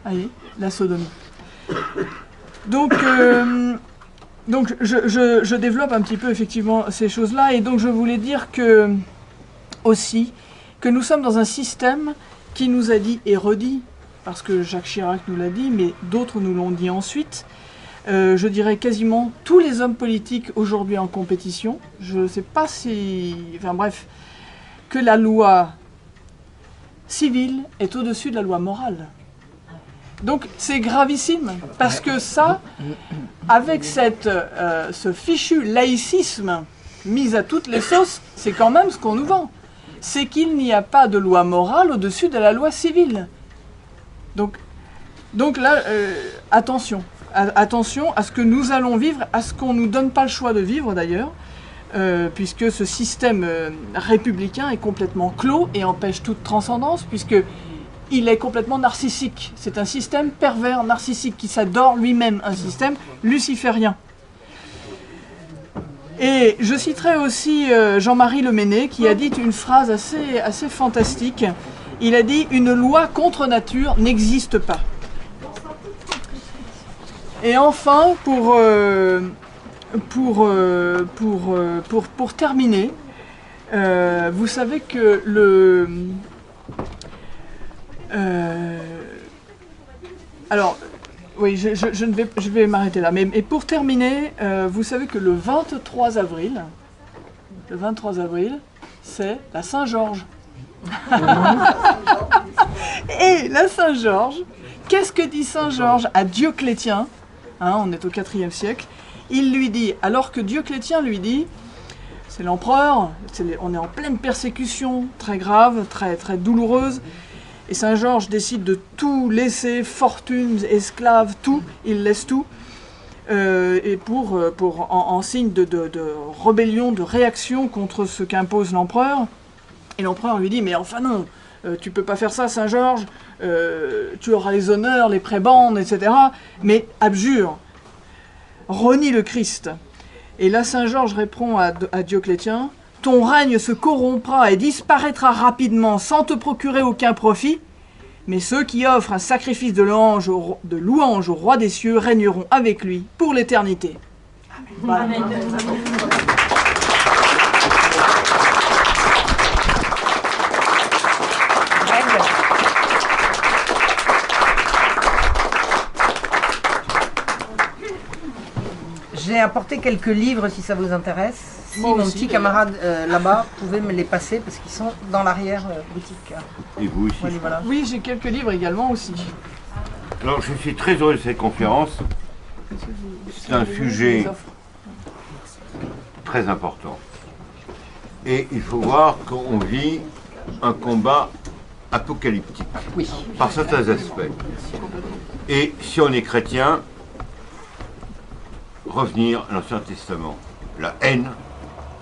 Vous voyez, la sodomie. Donc je développe un petit peu effectivement ces choses-là, et donc je voulais dire aussi que nous sommes dans un système qui nous a dit et redit, parce que Jacques Chirac nous l'a dit, mais d'autres nous l'ont dit ensuite, je dirais quasiment tous les hommes politiques aujourd'hui en compétition, je ne sais pas si... Enfin bref, que la loi civile est au-dessus de la loi morale. Donc c'est gravissime, parce que ça, avec ce fichu laïcisme mis à toutes les sauces, c'est quand même ce qu'on nous vend. C'est qu'il n'y a pas de loi morale au-dessus de la loi civile. Donc là, attention. Attention à ce que nous allons vivre, à ce qu'on ne nous donne pas le choix de vivre d'ailleurs, puisque ce système républicain est complètement clos et empêche toute transcendance, puisque il est complètement narcissique. C'est un système pervers, narcissique, qui s'adore lui-même, un système luciférien. Et je citerai aussi Jean-Marie Le Mennet, qui a dit une phrase assez fantastique. Il a dit « Une loi contre nature n'existe pas ». Et enfin, pour terminer, vous savez que alors, oui, je vais m'arrêter là. Mais pour terminer, vous savez que le 23 avril, c'est la Saint-Georges. Et la Saint-Georges, qu'est-ce que dit Saint-Georges à Dioclétien? On est au IVe siècle. Il lui dit, alors que Dioclétien lui dit, c'est l'empereur, on est en pleine persécution, très grave, très, très douloureuse, et Saint-Georges décide de tout laisser, fortune, esclaves, tout, il laisse tout, et en signe de rébellion, de réaction contre ce qu'impose l'empereur. Et l'empereur lui dit, mais enfin non, tu peux pas faire ça, Saint-Georges, tu auras les honneurs, les prébendes, etc. Mais abjure, renie le Christ. Et là, Saint-Georges répond à Dioclétien, « Ton règne se corrompra et disparaîtra rapidement sans te procurer aucun profit, mais ceux qui offrent un sacrifice de louange au roi des cieux régneront avec lui pour l'éternité. » Voilà. Amen. J'ai apporté quelques livres si ça vous intéresse. Si mon petit camarade là-bas pouvait me les passer parce qu'ils sont dans l'arrière-boutique. Et vous aussi. Voilà. Oui, j'ai quelques livres également aussi. Alors je suis très heureux de cette conférence. C'est un sujet très important. Et il faut voir qu'on vit un combat apocalyptique, oui, par certains aspects. Et si on est chrétien, revenir à l'Ancien Testament, la haine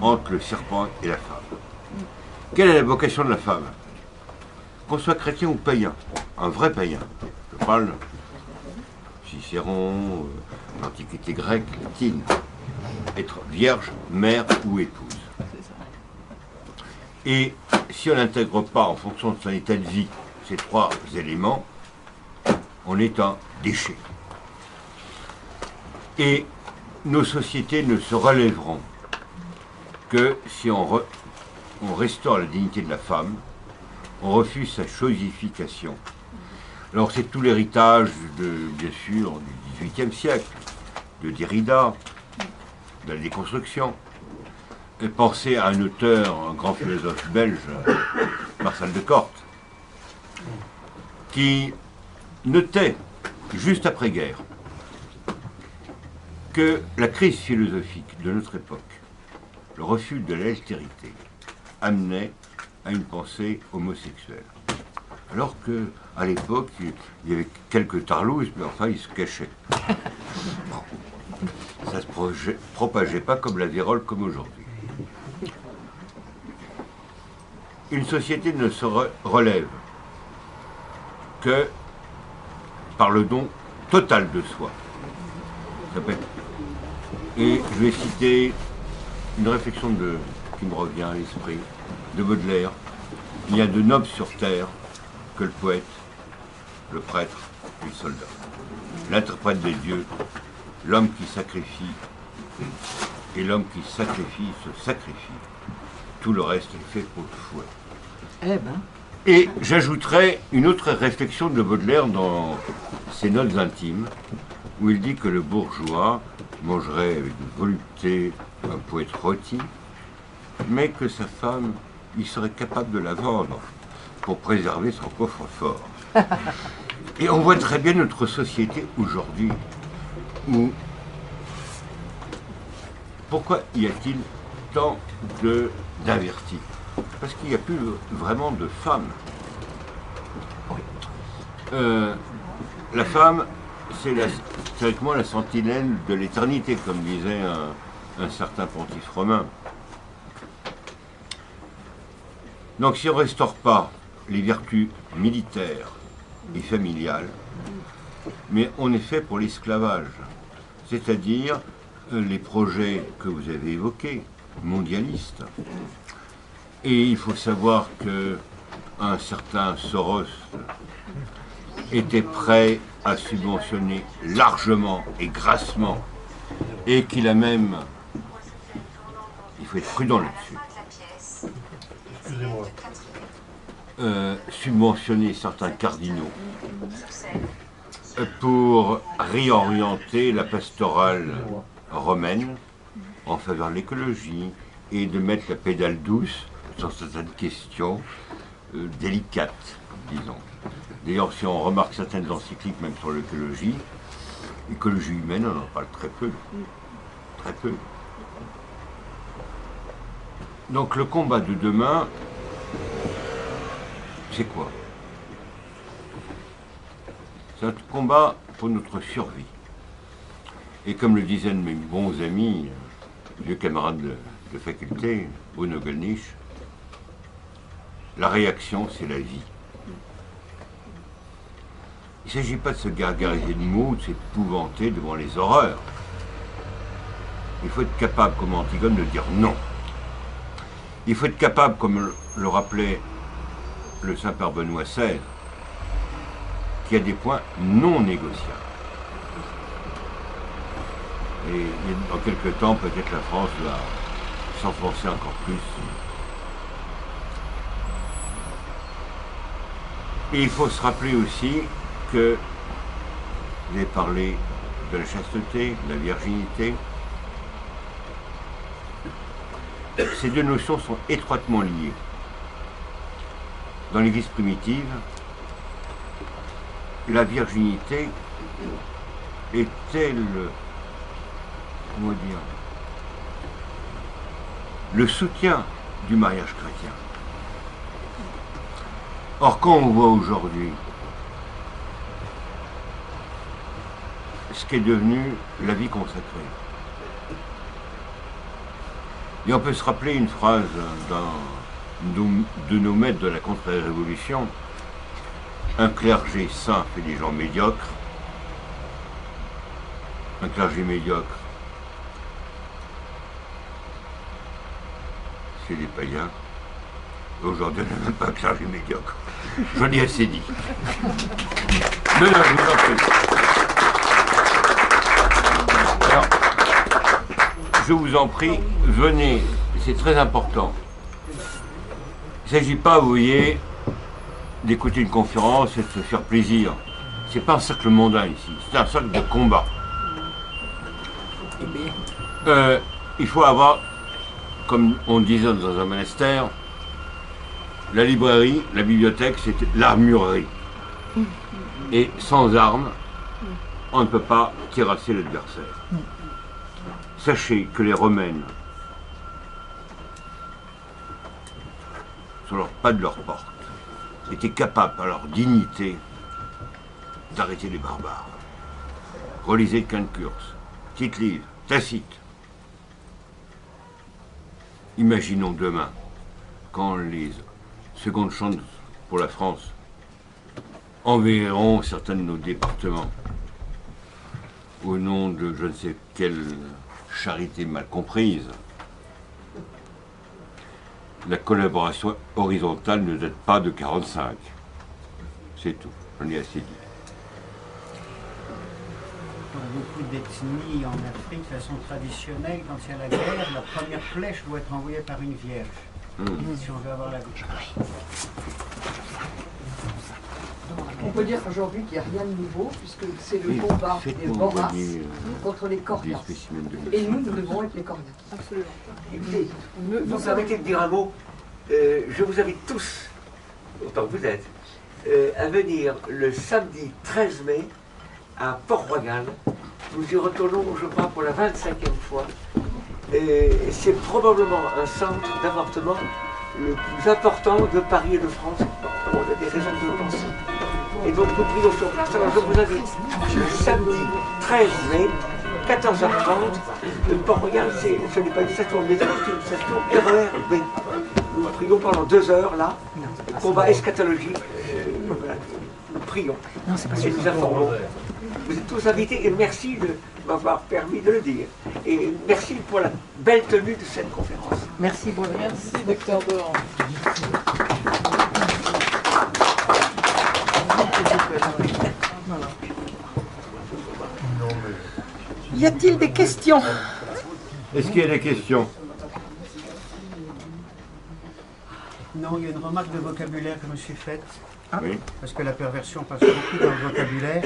entre le serpent et la femme. Quelle est la vocation de la femme? Qu'on soit chrétien ou païen, un vrai païen. Je parle Cicéron, l'Antiquité grecque, latine. Être vierge, mère ou épouse. Et si on n'intègre pas en fonction de son état de vie ces trois éléments, on est un déchet. Et nos sociétés ne se relèveront que si on restaure la dignité de la femme, on refuse sa chosification. Alors c'est tout l'héritage, bien sûr, du XVIIIe siècle, de Derrida, de la déconstruction. Et pensez à un auteur, un grand philosophe belge, Marcel Decoorte, qui notait, juste après-guerre, que la crise philosophique de notre époque, le refus de l'altérité, amenait à une pensée homosexuelle. Alors qu'à l'époque, il y avait quelques tarlouses, mais enfin, ils se cachaient. Ça ne se propageait pas comme la vérole comme aujourd'hui. Une société ne se relève que par le don total de soi. Et je vais citer une réflexion qui me revient à l'esprit, de Baudelaire. Il y a de nobles sur terre que le poète, le prêtre et le soldat. L'interprète des dieux, l'homme qui sacrifie, et l'homme qui sacrifie se sacrifie. Tout le reste est fait pour le fouet. Eh ben. Et j'ajouterai une autre réflexion de Baudelaire dans ses notes intimes, où il dit que le bourgeois mangerait avec volupté un poète rôti, mais que sa femme, il serait capable de la vendre pour préserver son coffre-fort. Et on voit très bien notre société aujourd'hui où pourquoi y a-t-il tant d'invertis? Parce qu'il n'y a plus vraiment de femmes. La femme, c'est théoriquement la sentinelle de l'éternité, comme disait un certain pontife romain. Donc si on ne restaure pas les vertus militaires et familiales, mais on est fait pour l'esclavage, c'est-à-dire les projets que vous avez évoqués, mondialistes. Et il faut savoir qu'un certain Soros était prêt à subventionner largement et grassement, et qu'il a même, il faut être prudent là-dessus, subventionné certains cardinaux pour réorienter la pastorale romaine en faveur de l'écologie et de mettre la pédale douce sur certaines questions délicates, disons. D'ailleurs, si on remarque certaines encycliques, même sur l'écologie humaine, on en parle très peu. Très peu. Donc le combat de demain, c'est quoi? C'est un combat pour notre survie. Et comme le disaient mes bons amis, vieux camarades de faculté, Bruno Gollnisch, la réaction, c'est la vie. Il ne s'agit pas de se gargariser de mots, de s'épouvanter devant les horreurs. Il faut être capable, comme Antigone, de dire non. Il faut être capable, comme le rappelait le Saint-Père Benoît XVI, qu'il y a des points non négociables. Et dans quelques temps, peut-être la France va s'enfoncer encore plus. Et il faut se rappeler aussi que vous avez parlé de la chasteté, de la virginité. Ces deux notions sont étroitement liées. Dans l'Église primitive, la virginité était le soutien du mariage chrétien. Or, quand on voit aujourd'hui ce qu'est devenu la vie consacrée, et on peut se rappeler une phrase de nos maîtres de la contre-révolution: un clergé saint fait des gens médiocres, un clergé médiocre c'est des païens. Aujourd'hui, on n'a même pas un clergé médiocre. J'en ai assez dit. Non, je vous en prie. Alors, je vous en prie, venez, c'est très important. Il ne s'agit pas, vous voyez, d'écouter une conférence et de se faire plaisir. C'est pas un cercle mondain ici, c'est un cercle de combat. Il faut avoir, comme on disait dans un monastère, la librairie, la bibliothèque, c'est l'armurerie. Et sans armes, on ne peut pas terrasser l'adversaire. Sachez que les Romaines, sur leur pas de leur porte, étaient capables, par leur dignité, d'arrêter les barbares. Relisez Quincurse, Tite-Live, Tacite. Imaginons demain, quand les secondes chances pour la France enverront certains de nos départements au nom de je ne sais quelle charité mal comprise. La collaboration horizontale ne date pas de 1945. C'est tout, j'en ai assez dit. Dans beaucoup d'ethnies en Afrique, de façon traditionnelle, quand il y a la guerre, la première flèche doit être envoyée par une vierge. Si on veut avoir la victoire. On peut dire aujourd'hui qu'il n'y a rien de nouveau, puisque c'est le combat des Boras contre les Corias. Et nous devons être les Corias. Absolument. Écoutez, vous permettez de dire un mot. Je vous invite tous, autant que vous êtes, à venir le samedi 13 mai à Port-Royal. Nous y retournons, je crois, pour la 25e fois. Et c'est probablement un centre d'avortement le plus important de Paris et de France. On a des raisons de le penser. Et donc nous prions sur place. Alors je vous invite le samedi 13 mai, 14h30. Port-Royal, ce n'est pas une station de métro, c'est une station RER B. Nous prions pendant 2 heures là, combat eschatologique. Voilà. Nous prions. Non, c'est pas Et nous informons. Vous êtes tous invités et merci de m'avoir permis de le dire. Et merci pour la belle tenue de cette conférence. Merci beaucoup. Merci, docteur Doran. Y a-t-il des questions? Est-ce qu'il y a des questions? Non, il y a une remarque de vocabulaire que je me suis faite, Oui. parce que la perversion passe beaucoup dans le vocabulaire.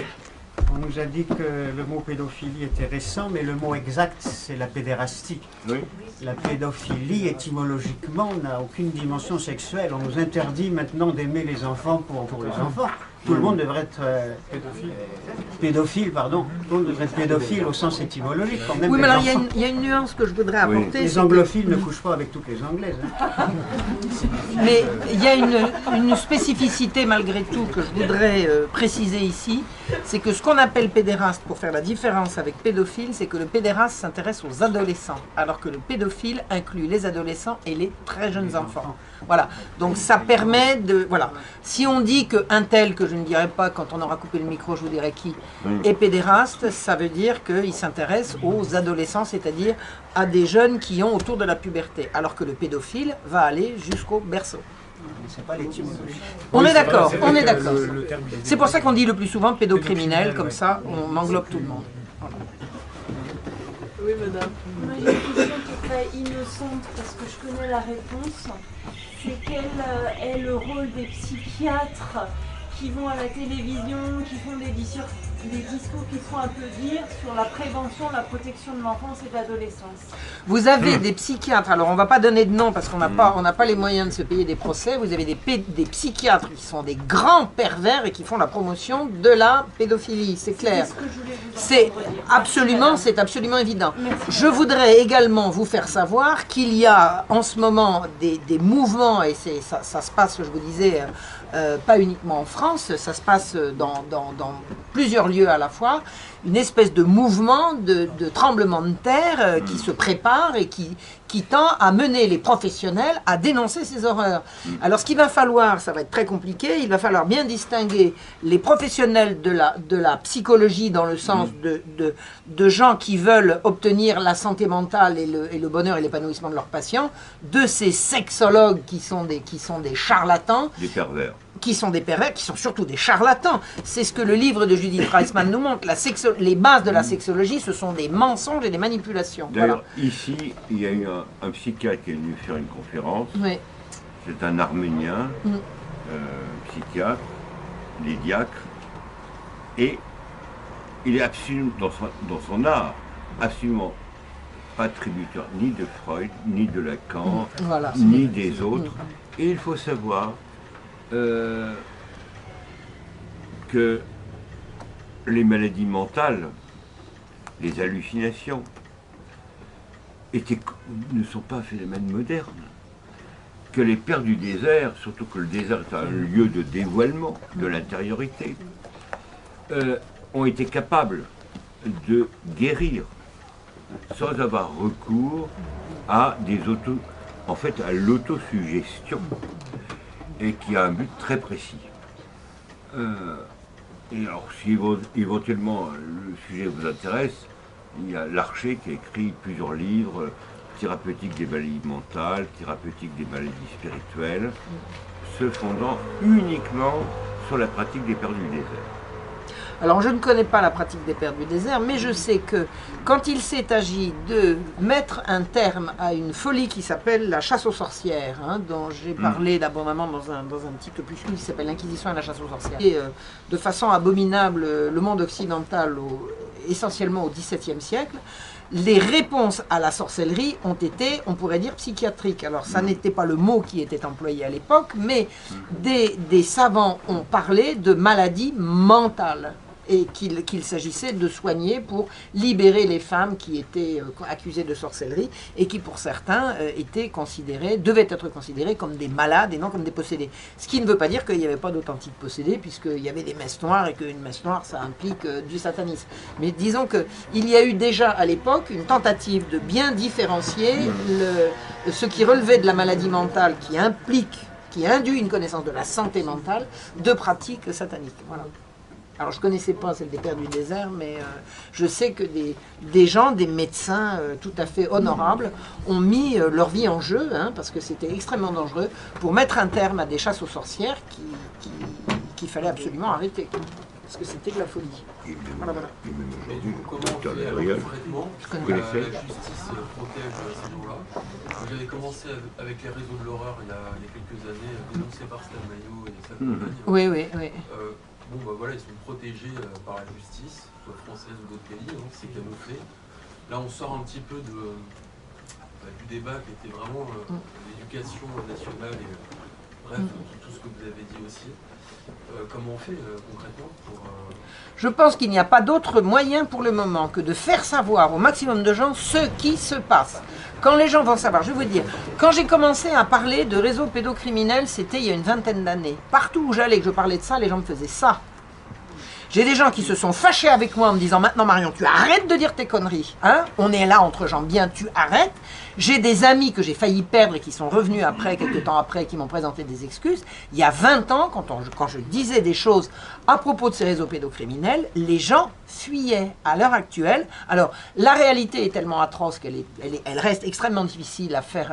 On nous a dit que le mot pédophilie était récent, mais le mot exact, c'est la pédérastie. Oui. La pédophilie, étymologiquement, n'a aucune dimension sexuelle. On nous interdit maintenant d'aimer les enfants pour les enfants. Tout le monde devrait être pédophile, pardon. Tout le monde devrait être pédophile au sens étymologique. Quand même Oui, mais les alors enfants. il y a une nuance que je voudrais apporter. Les c'est que- anglophiles ne couchent pas avec toutes les anglaises. Hein. Mais il y a une spécificité malgré tout que je voudrais préciser ici, c'est que ce qu'on appelle pédéraste, pour faire la différence avec pédophile, c'est que le pédéraste s'intéresse aux adolescents, alors que le pédophile inclut les adolescents et les très jeunes enfants. Voilà, donc ça permet de... Voilà, si on dit qu'un tel, que je ne dirai pas, quand on aura coupé le micro, je vous dirai qui, est pédéraste, ça veut dire qu'il s'intéresse aux adolescents, c'est-à-dire à des jeunes qui ont autour de la puberté, alors que le pédophile va aller jusqu'au berceau. C'est pas l'étymologie. On est d'accord, on est d'accord. C'est pour ça qu'on dit le plus souvent pédocriminel, comme ça on englobe tout le monde. Oui, madame. Moi j'ai une question qui est très innocente parce que je connais la réponse. C'est quel est le rôle des psychiatres qui vont à la télévision, qui font des discours qui font un peu dire sur la prévention, la protection de l'enfance et de l'adolescence. Vous avez des psychiatres, alors on ne va pas donner de nom parce qu'on n'a pas les moyens de se payer des procès, vous avez des psychiatres qui sont des grands pervers et qui font la promotion de la pédophilie, c'est clair. C'est ce que je voulais vous C'est entendre dire. absolument, c'est absolument évident. Merci. Je voudrais également vous faire savoir qu'il y a en ce moment des mouvements, et ça se passe, je vous disais, pas uniquement en France, ça se passe dans plusieurs lieux à la fois, une espèce de mouvement de tremblement de terre qui se prépare et qui tend à mener les professionnels à dénoncer ces horreurs. Alors ce qu'il va falloir, ça va être très compliqué, il va falloir bien distinguer les professionnels de la psychologie dans le sens de gens qui veulent obtenir la santé mentale et le bonheur et l'épanouissement de leurs patients, de ces sexologues qui sont des charlatans, Des pervers. qui sont des pervers, qui sont surtout des charlatans. C'est ce que le livre de Judith Reisman nous montre. Les bases de la sexologie, ce sont des mensonges et des manipulations. D'ailleurs, ici, il y a eu un psychiatre qui est venu faire une conférence. Oui. C'est un Arménien, psychiatre, les diacres, et il est absolument, dans son art, absolument pas tributaire ni de Freud, ni de Lacan, Voilà. ni des autres. Et il faut savoir que les maladies mentales, les hallucinations, ne sont pas un phénomène moderne. Que les pères du désert, surtout que le désert est un lieu de dévoilement de l'intériorité, ont été capables de guérir sans avoir recours à à l'autosuggestion, et qui a un but très précis. Et alors, si éventuellement le sujet vous intéresse, il y a Larcher qui a écrit plusieurs livres, thérapeutique des maladies mentales, thérapeutique des maladies spirituelles, se fondant uniquement sur la pratique des pères du désert. Alors, je ne connais pas la pratique des pères du désert, mais je sais que quand il s'est agi de mettre un terme à une folie qui s'appelle la chasse aux sorcières, dont j'ai parlé abondamment dans un petit opuscule qui s'appelle l'Inquisition et la chasse aux sorcières, et de façon abominable le monde occidental, essentiellement au XVIIe siècle, les réponses à la sorcellerie ont été, on pourrait dire, psychiatriques. Alors ça n'était pas le mot qui était employé à l'époque, mais des savants ont parlé de maladies mentales et qu'il s'agissait de soigner pour libérer les femmes qui étaient accusées de sorcellerie et qui pour certains devaient être considérées comme des malades et non comme des possédés. Ce qui ne veut pas dire qu'il n'y avait pas d'authentiques possédés, puisqu'il y avait des messes noires et qu'une messe noire ça implique du satanisme. Mais disons qu'il y a eu déjà à l'époque une tentative de bien différencier ce qui relevait de la maladie mentale qui induit une connaissance de la santé mentale de pratiques sataniques. Voilà. Alors je ne connaissais pas celle des Pères du désert, mais je sais que des gens, des médecins tout à fait honorables ont mis leur vie en jeu, parce que c'était extrêmement dangereux, pour mettre un terme à des chasses aux sorcières qu'il fallait absolument arrêter. Parce que c'était de la folie. Voilà. Et du coup, comment on fait concrètement la justice protège ces gens-là? J'avais commencé avec les réseaux de l'horreur il y a quelques années, dénoncés par Stan Mayo et sa compagne. Oui. Bon, bah voilà, ils sont protégés par la justice, soit française ou d'autres pays, donc c'est camouflé. Là, on sort un petit peu du débat qui était vraiment l'éducation nationale et bref, tout ce que vous avez dit aussi. Comment on fait concrètement pour... Je pense qu'il n'y a pas d'autre moyen pour le moment que de faire savoir au maximum de gens ce qui se passe. Quand les gens vont savoir, je vais vous dire, quand j'ai commencé à parler de réseaux pédocriminels, c'était il y a une vingtaine d'années. Partout où j'allais, que je parlais de ça, les gens me faisaient ça. J'ai des gens qui se sont fâchés avec moi en me disant « Maintenant Marion, tu arrêtes de dire tes conneries. Hein, on est là entre gens bien, tu arrêtes. » J'ai des amis que j'ai failli perdre et qui sont revenus après, quelques temps après, qui m'ont présenté des excuses. Il y a 20 ans, quand je disais des choses à propos de ces réseaux pédocriminels, les gens fuyaient. À l'heure actuelle, alors la réalité est tellement atroce qu'elle reste extrêmement difficile à faire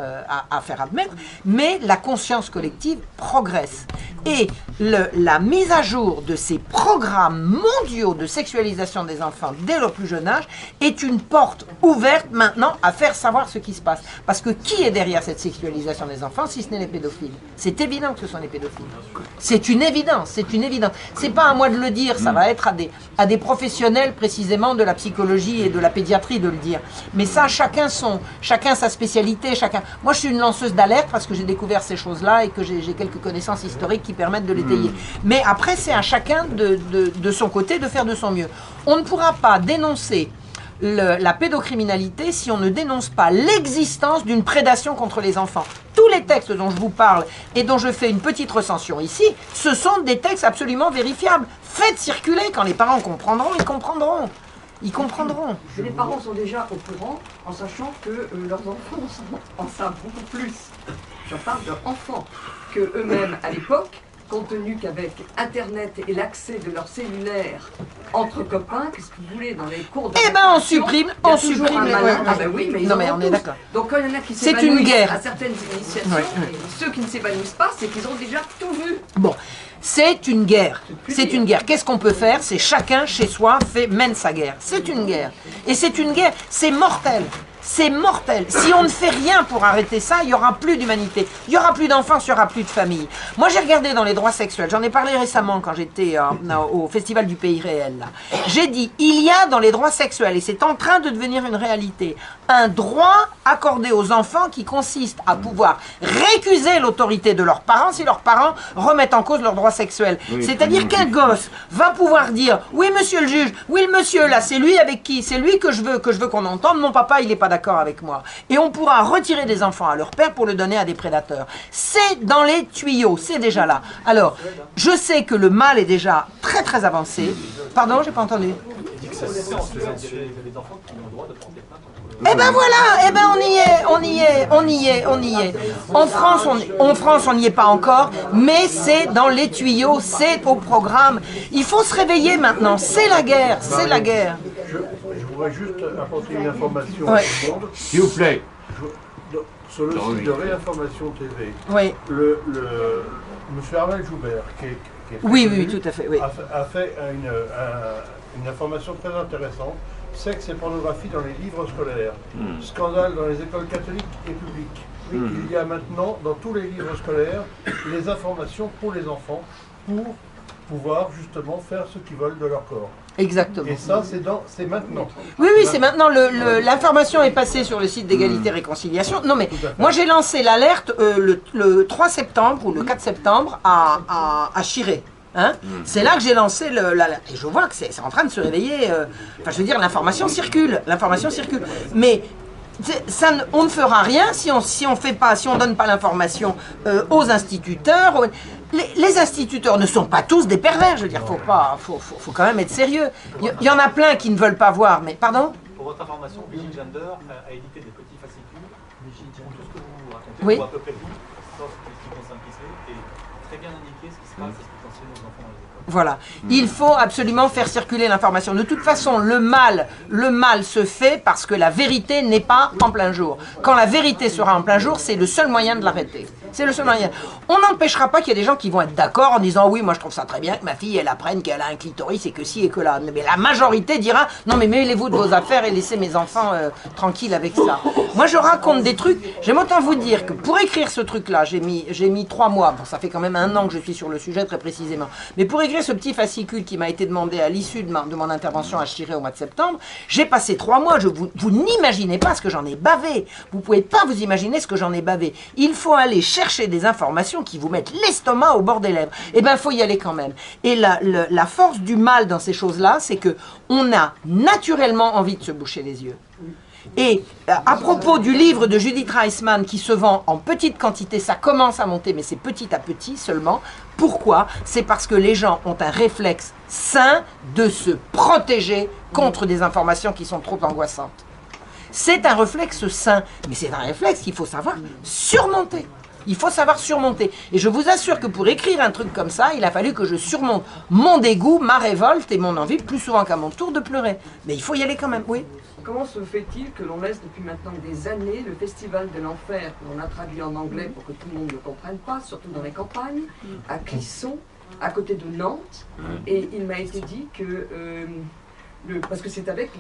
admettre, mais la conscience collective progresse. Et la mise à jour de ces programmes mondiaux de sexualisation des enfants dès leur plus jeune âge est une porte ouverte maintenant à faire savoir ce qui se passe. Parce que qui est derrière cette sexualisation des enfants si ce n'est les pédophiles? C'est évident que ce sont les pédophiles. C'est une évidence, c'est une évidence. C'est pas à moi de le dire, ça va être à des professionnels précisément de la psychologie et de la pédiatrie de le dire. Mais ça, chacun sa spécialité, Moi, je suis une lanceuse d'alerte parce que j'ai découvert ces choses-là et que j'ai quelques connaissances historiques qui permettent de l'étayer. Mais après, c'est à chacun de son côté de faire de son mieux. On ne pourra pas dénoncer la pédocriminalité si on ne dénonce pas l'existence d'une prédation contre les enfants. Tous les textes dont je vous parle et dont je fais une petite recension ici, ce sont des textes absolument vérifiables. Faites circuler, quand les parents comprendront, ils comprendront. Ils comprendront. Et les parents sont déjà au courant en sachant que leurs enfants en savent beaucoup plus. Je parle d'enfants que eux-mêmes à l'époque, compte tenu qu'avec Internet et l'accès de leur cellulaire entre copains, qu'est-ce que vous voulez, dans les cours de on supprime les... Ah ben oui, mais ils en ont on est d'accord. Donc quand il y en a qui s'évanouissent à certaines initiations, ceux qui ne s'évanouissent pas, c'est qu'ils ont déjà tout vu. Bon, c'est une guerre. C'est une guerre. Qu'est-ce qu'on peut faire? C'est chacun chez soi mène sa guerre. C'est une guerre. Et c'est une guerre, c'est mortel. C'est mortel. Si on ne fait rien pour arrêter ça, il n'y aura plus d'humanité. Il n'y aura plus d'enfance, il n'y aura plus de famille. Moi, j'ai regardé dans les droits sexuels. J'en ai parlé récemment quand j'étais au Festival du Pays Réel. J'ai dit, il y a dans les droits sexuels, et c'est en train de devenir une réalité, un droit accordé aux enfants qui consiste à pouvoir récuser l'autorité de leurs parents si leurs parents remettent en cause leurs droits sexuels. Oui, c'est-à-dire qu'un gosse va pouvoir dire, oui, monsieur le juge, oui, le monsieur, là, c'est lui avec qui, c'est lui que je veux qu'on entende, mon papa, il n'est pas d'accord avec moi. Et on pourra retirer des enfants à leur père pour le donner à des prédateurs. C'est dans les tuyaux, c'est déjà là. Alors, je sais que le mal est déjà très très avancé. Pardon, j'ai pas entendu. Eh ben voilà, eh ben on y est. En France, on n'y est pas encore, mais c'est dans les tuyaux, c'est au programme. Il faut se réveiller maintenant, c'est la guerre, c'est la guerre. Je voudrais juste apporter une information ouais. au monde. S'il vous plaît. Sur le site de Réinformation TV, oui. M. Armel Joubert, qui est oui, tout à fait, oui. a fait une information très intéressante. Sexe et pornographie dans les livres scolaires. Scandale dans les écoles catholiques et publiques. Il y a maintenant, dans tous les livres scolaires, les informations pour les enfants, pour pouvoir justement faire ce qu'ils veulent de leur corps. Exactement. Et ça, c'est maintenant. Oui, oui, c'est maintenant. L'information est passée sur le site d'égalité et réconciliation. Non, mais moi j'ai lancé l'alerte le 3 septembre ou le 4 septembre à Chiré. Hein, c'est là que j'ai lancé et je vois que c'est en train de se réveiller. Enfin, je veux dire, l'information circule. L'information circule. Mais on ne fera rien si on donne pas l'information aux instituteurs. Les instituteurs ne sont pas tous des pervers, je veux dire, faut quand même être sérieux. Il y en a plein qui ne veulent pas voir, mais pardon ? Pour votre information, Vigile Gender a édité des petits fascicules pour tout ce que vous racontez, oui. Pour à peu près tout, sauf ce qui concerne Kisley, et très bien indiqué ce qui se passe et ce qui concerne nos enfants dans les écoles. Voilà, il faut absolument faire circuler l'information. De toute façon, le mal se fait parce que la vérité n'est pas en plein jour. Quand la vérité sera en plein jour, c'est le seul moyen de l'arrêter. C'est le seul moyen. On n'empêchera pas qu'il y ait des gens qui vont être d'accord en disant « Oui, moi je trouve ça très bien que ma fille, elle apprenne qu'elle a un clitoris et que si et que là. » Mais la majorité dira « Non mais mêlez-vous de vos affaires et laissez mes enfants tranquilles avec ça. » Moi je raconte des trucs, j'aime autant vous dire que pour écrire ce truc-là, j'ai mis 3 mois. Bon, ça fait quand même 1 an que je suis sur le sujet très précisément. Mais pour écrire ce petit fascicule qui m'a été demandé à l'issue de mon intervention à Chiré au mois de septembre, j'ai passé 3 mois. Vous n'imaginez pas ce que j'en ai bavé. Vous ne pouvez pas vous imaginer ce que j'en ai bavé. Il faut aller chercher des informations qui vous mettent l'estomac au bord des lèvres. Eh bien, il faut y aller quand même. Et la force du mal dans ces choses-là, c'est que on a naturellement envie de se boucher les yeux. Et à propos du livre de Judith Reisman qui se vend en petite quantité, ça commence à monter, mais c'est petit à petit seulement. Pourquoi? C'est parce que les gens ont un réflexe sain de se protéger contre des informations qui sont trop angoissantes. C'est un réflexe sain, mais c'est un réflexe qu'il faut savoir surmonter. Il faut savoir surmonter. Et je vous assure que pour écrire un truc comme ça, il a fallu que je surmonte mon dégoût, ma révolte et mon envie, plus souvent qu'à mon tour, de pleurer. Mais il faut y aller quand même, oui. Comment se fait-il que l'on laisse depuis maintenant des années le Festival de l'Enfer, qu'on a traduit en anglais pour que tout le monde ne comprenne pas, surtout dans les campagnes, à Clisson, à côté de Nantes, et il m'a été dit que... parce que c'est avec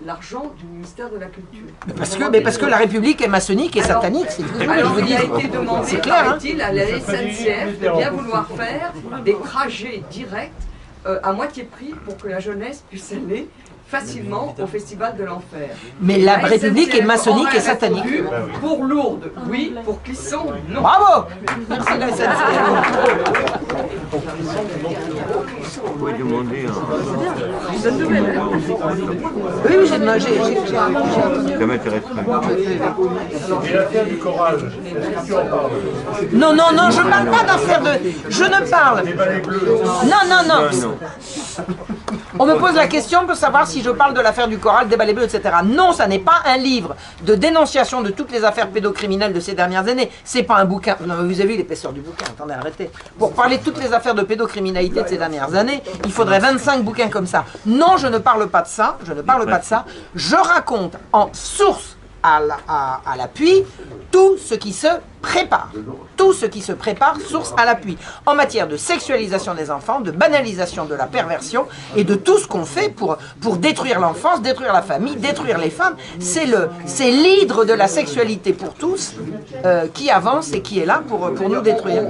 l'argent du ministère de la Culture. Parce que la République est maçonnique et satanique, c'est tout ce que je vous dis. Il a été demandé, paraît-il, à la SNCF de bien vouloir faire des trajets directs à moitié prix pour que la jeunesse puisse aller facilement au Festival de l'Enfer. Mais la République est maçonnique et satanique. Pour Lourdes, oui. Pour Clisson, non. Bravo. Merci la SNCF. Vous pouvez demander Oui, ça m'intéresse pas. Et l'affaire du choral, est-ce que tu en parles? Non, je ne parle pas d'affaire de... Je ne parle... Non. On me pose la question pour savoir si je parle de l'affaire du choral, des balais bleus, etc. Non, ça n'est pas un livre de dénonciation de toutes les affaires pédocriminelles de ces dernières années. C'est pas un bouquin. Non, vous avez vu l'épaisseur du bouquin. Attendez, arrêtez. Pour parler de toutes les affaires de pédocriminalité de ces dernières années, il faudrait 25 bouquins comme ça. Non, je ne parle pas de ça. Je raconte en source à l'appui tout ce qui se prépare. Tout ce qui se prépare, source à l'appui. En matière de sexualisation des enfants, de banalisation de la perversion et de tout ce qu'on fait pour détruire l'enfance, détruire la famille, détruire les femmes. C'est l'hydre de la sexualité pour tous qui avance et qui est là pour nous détruire.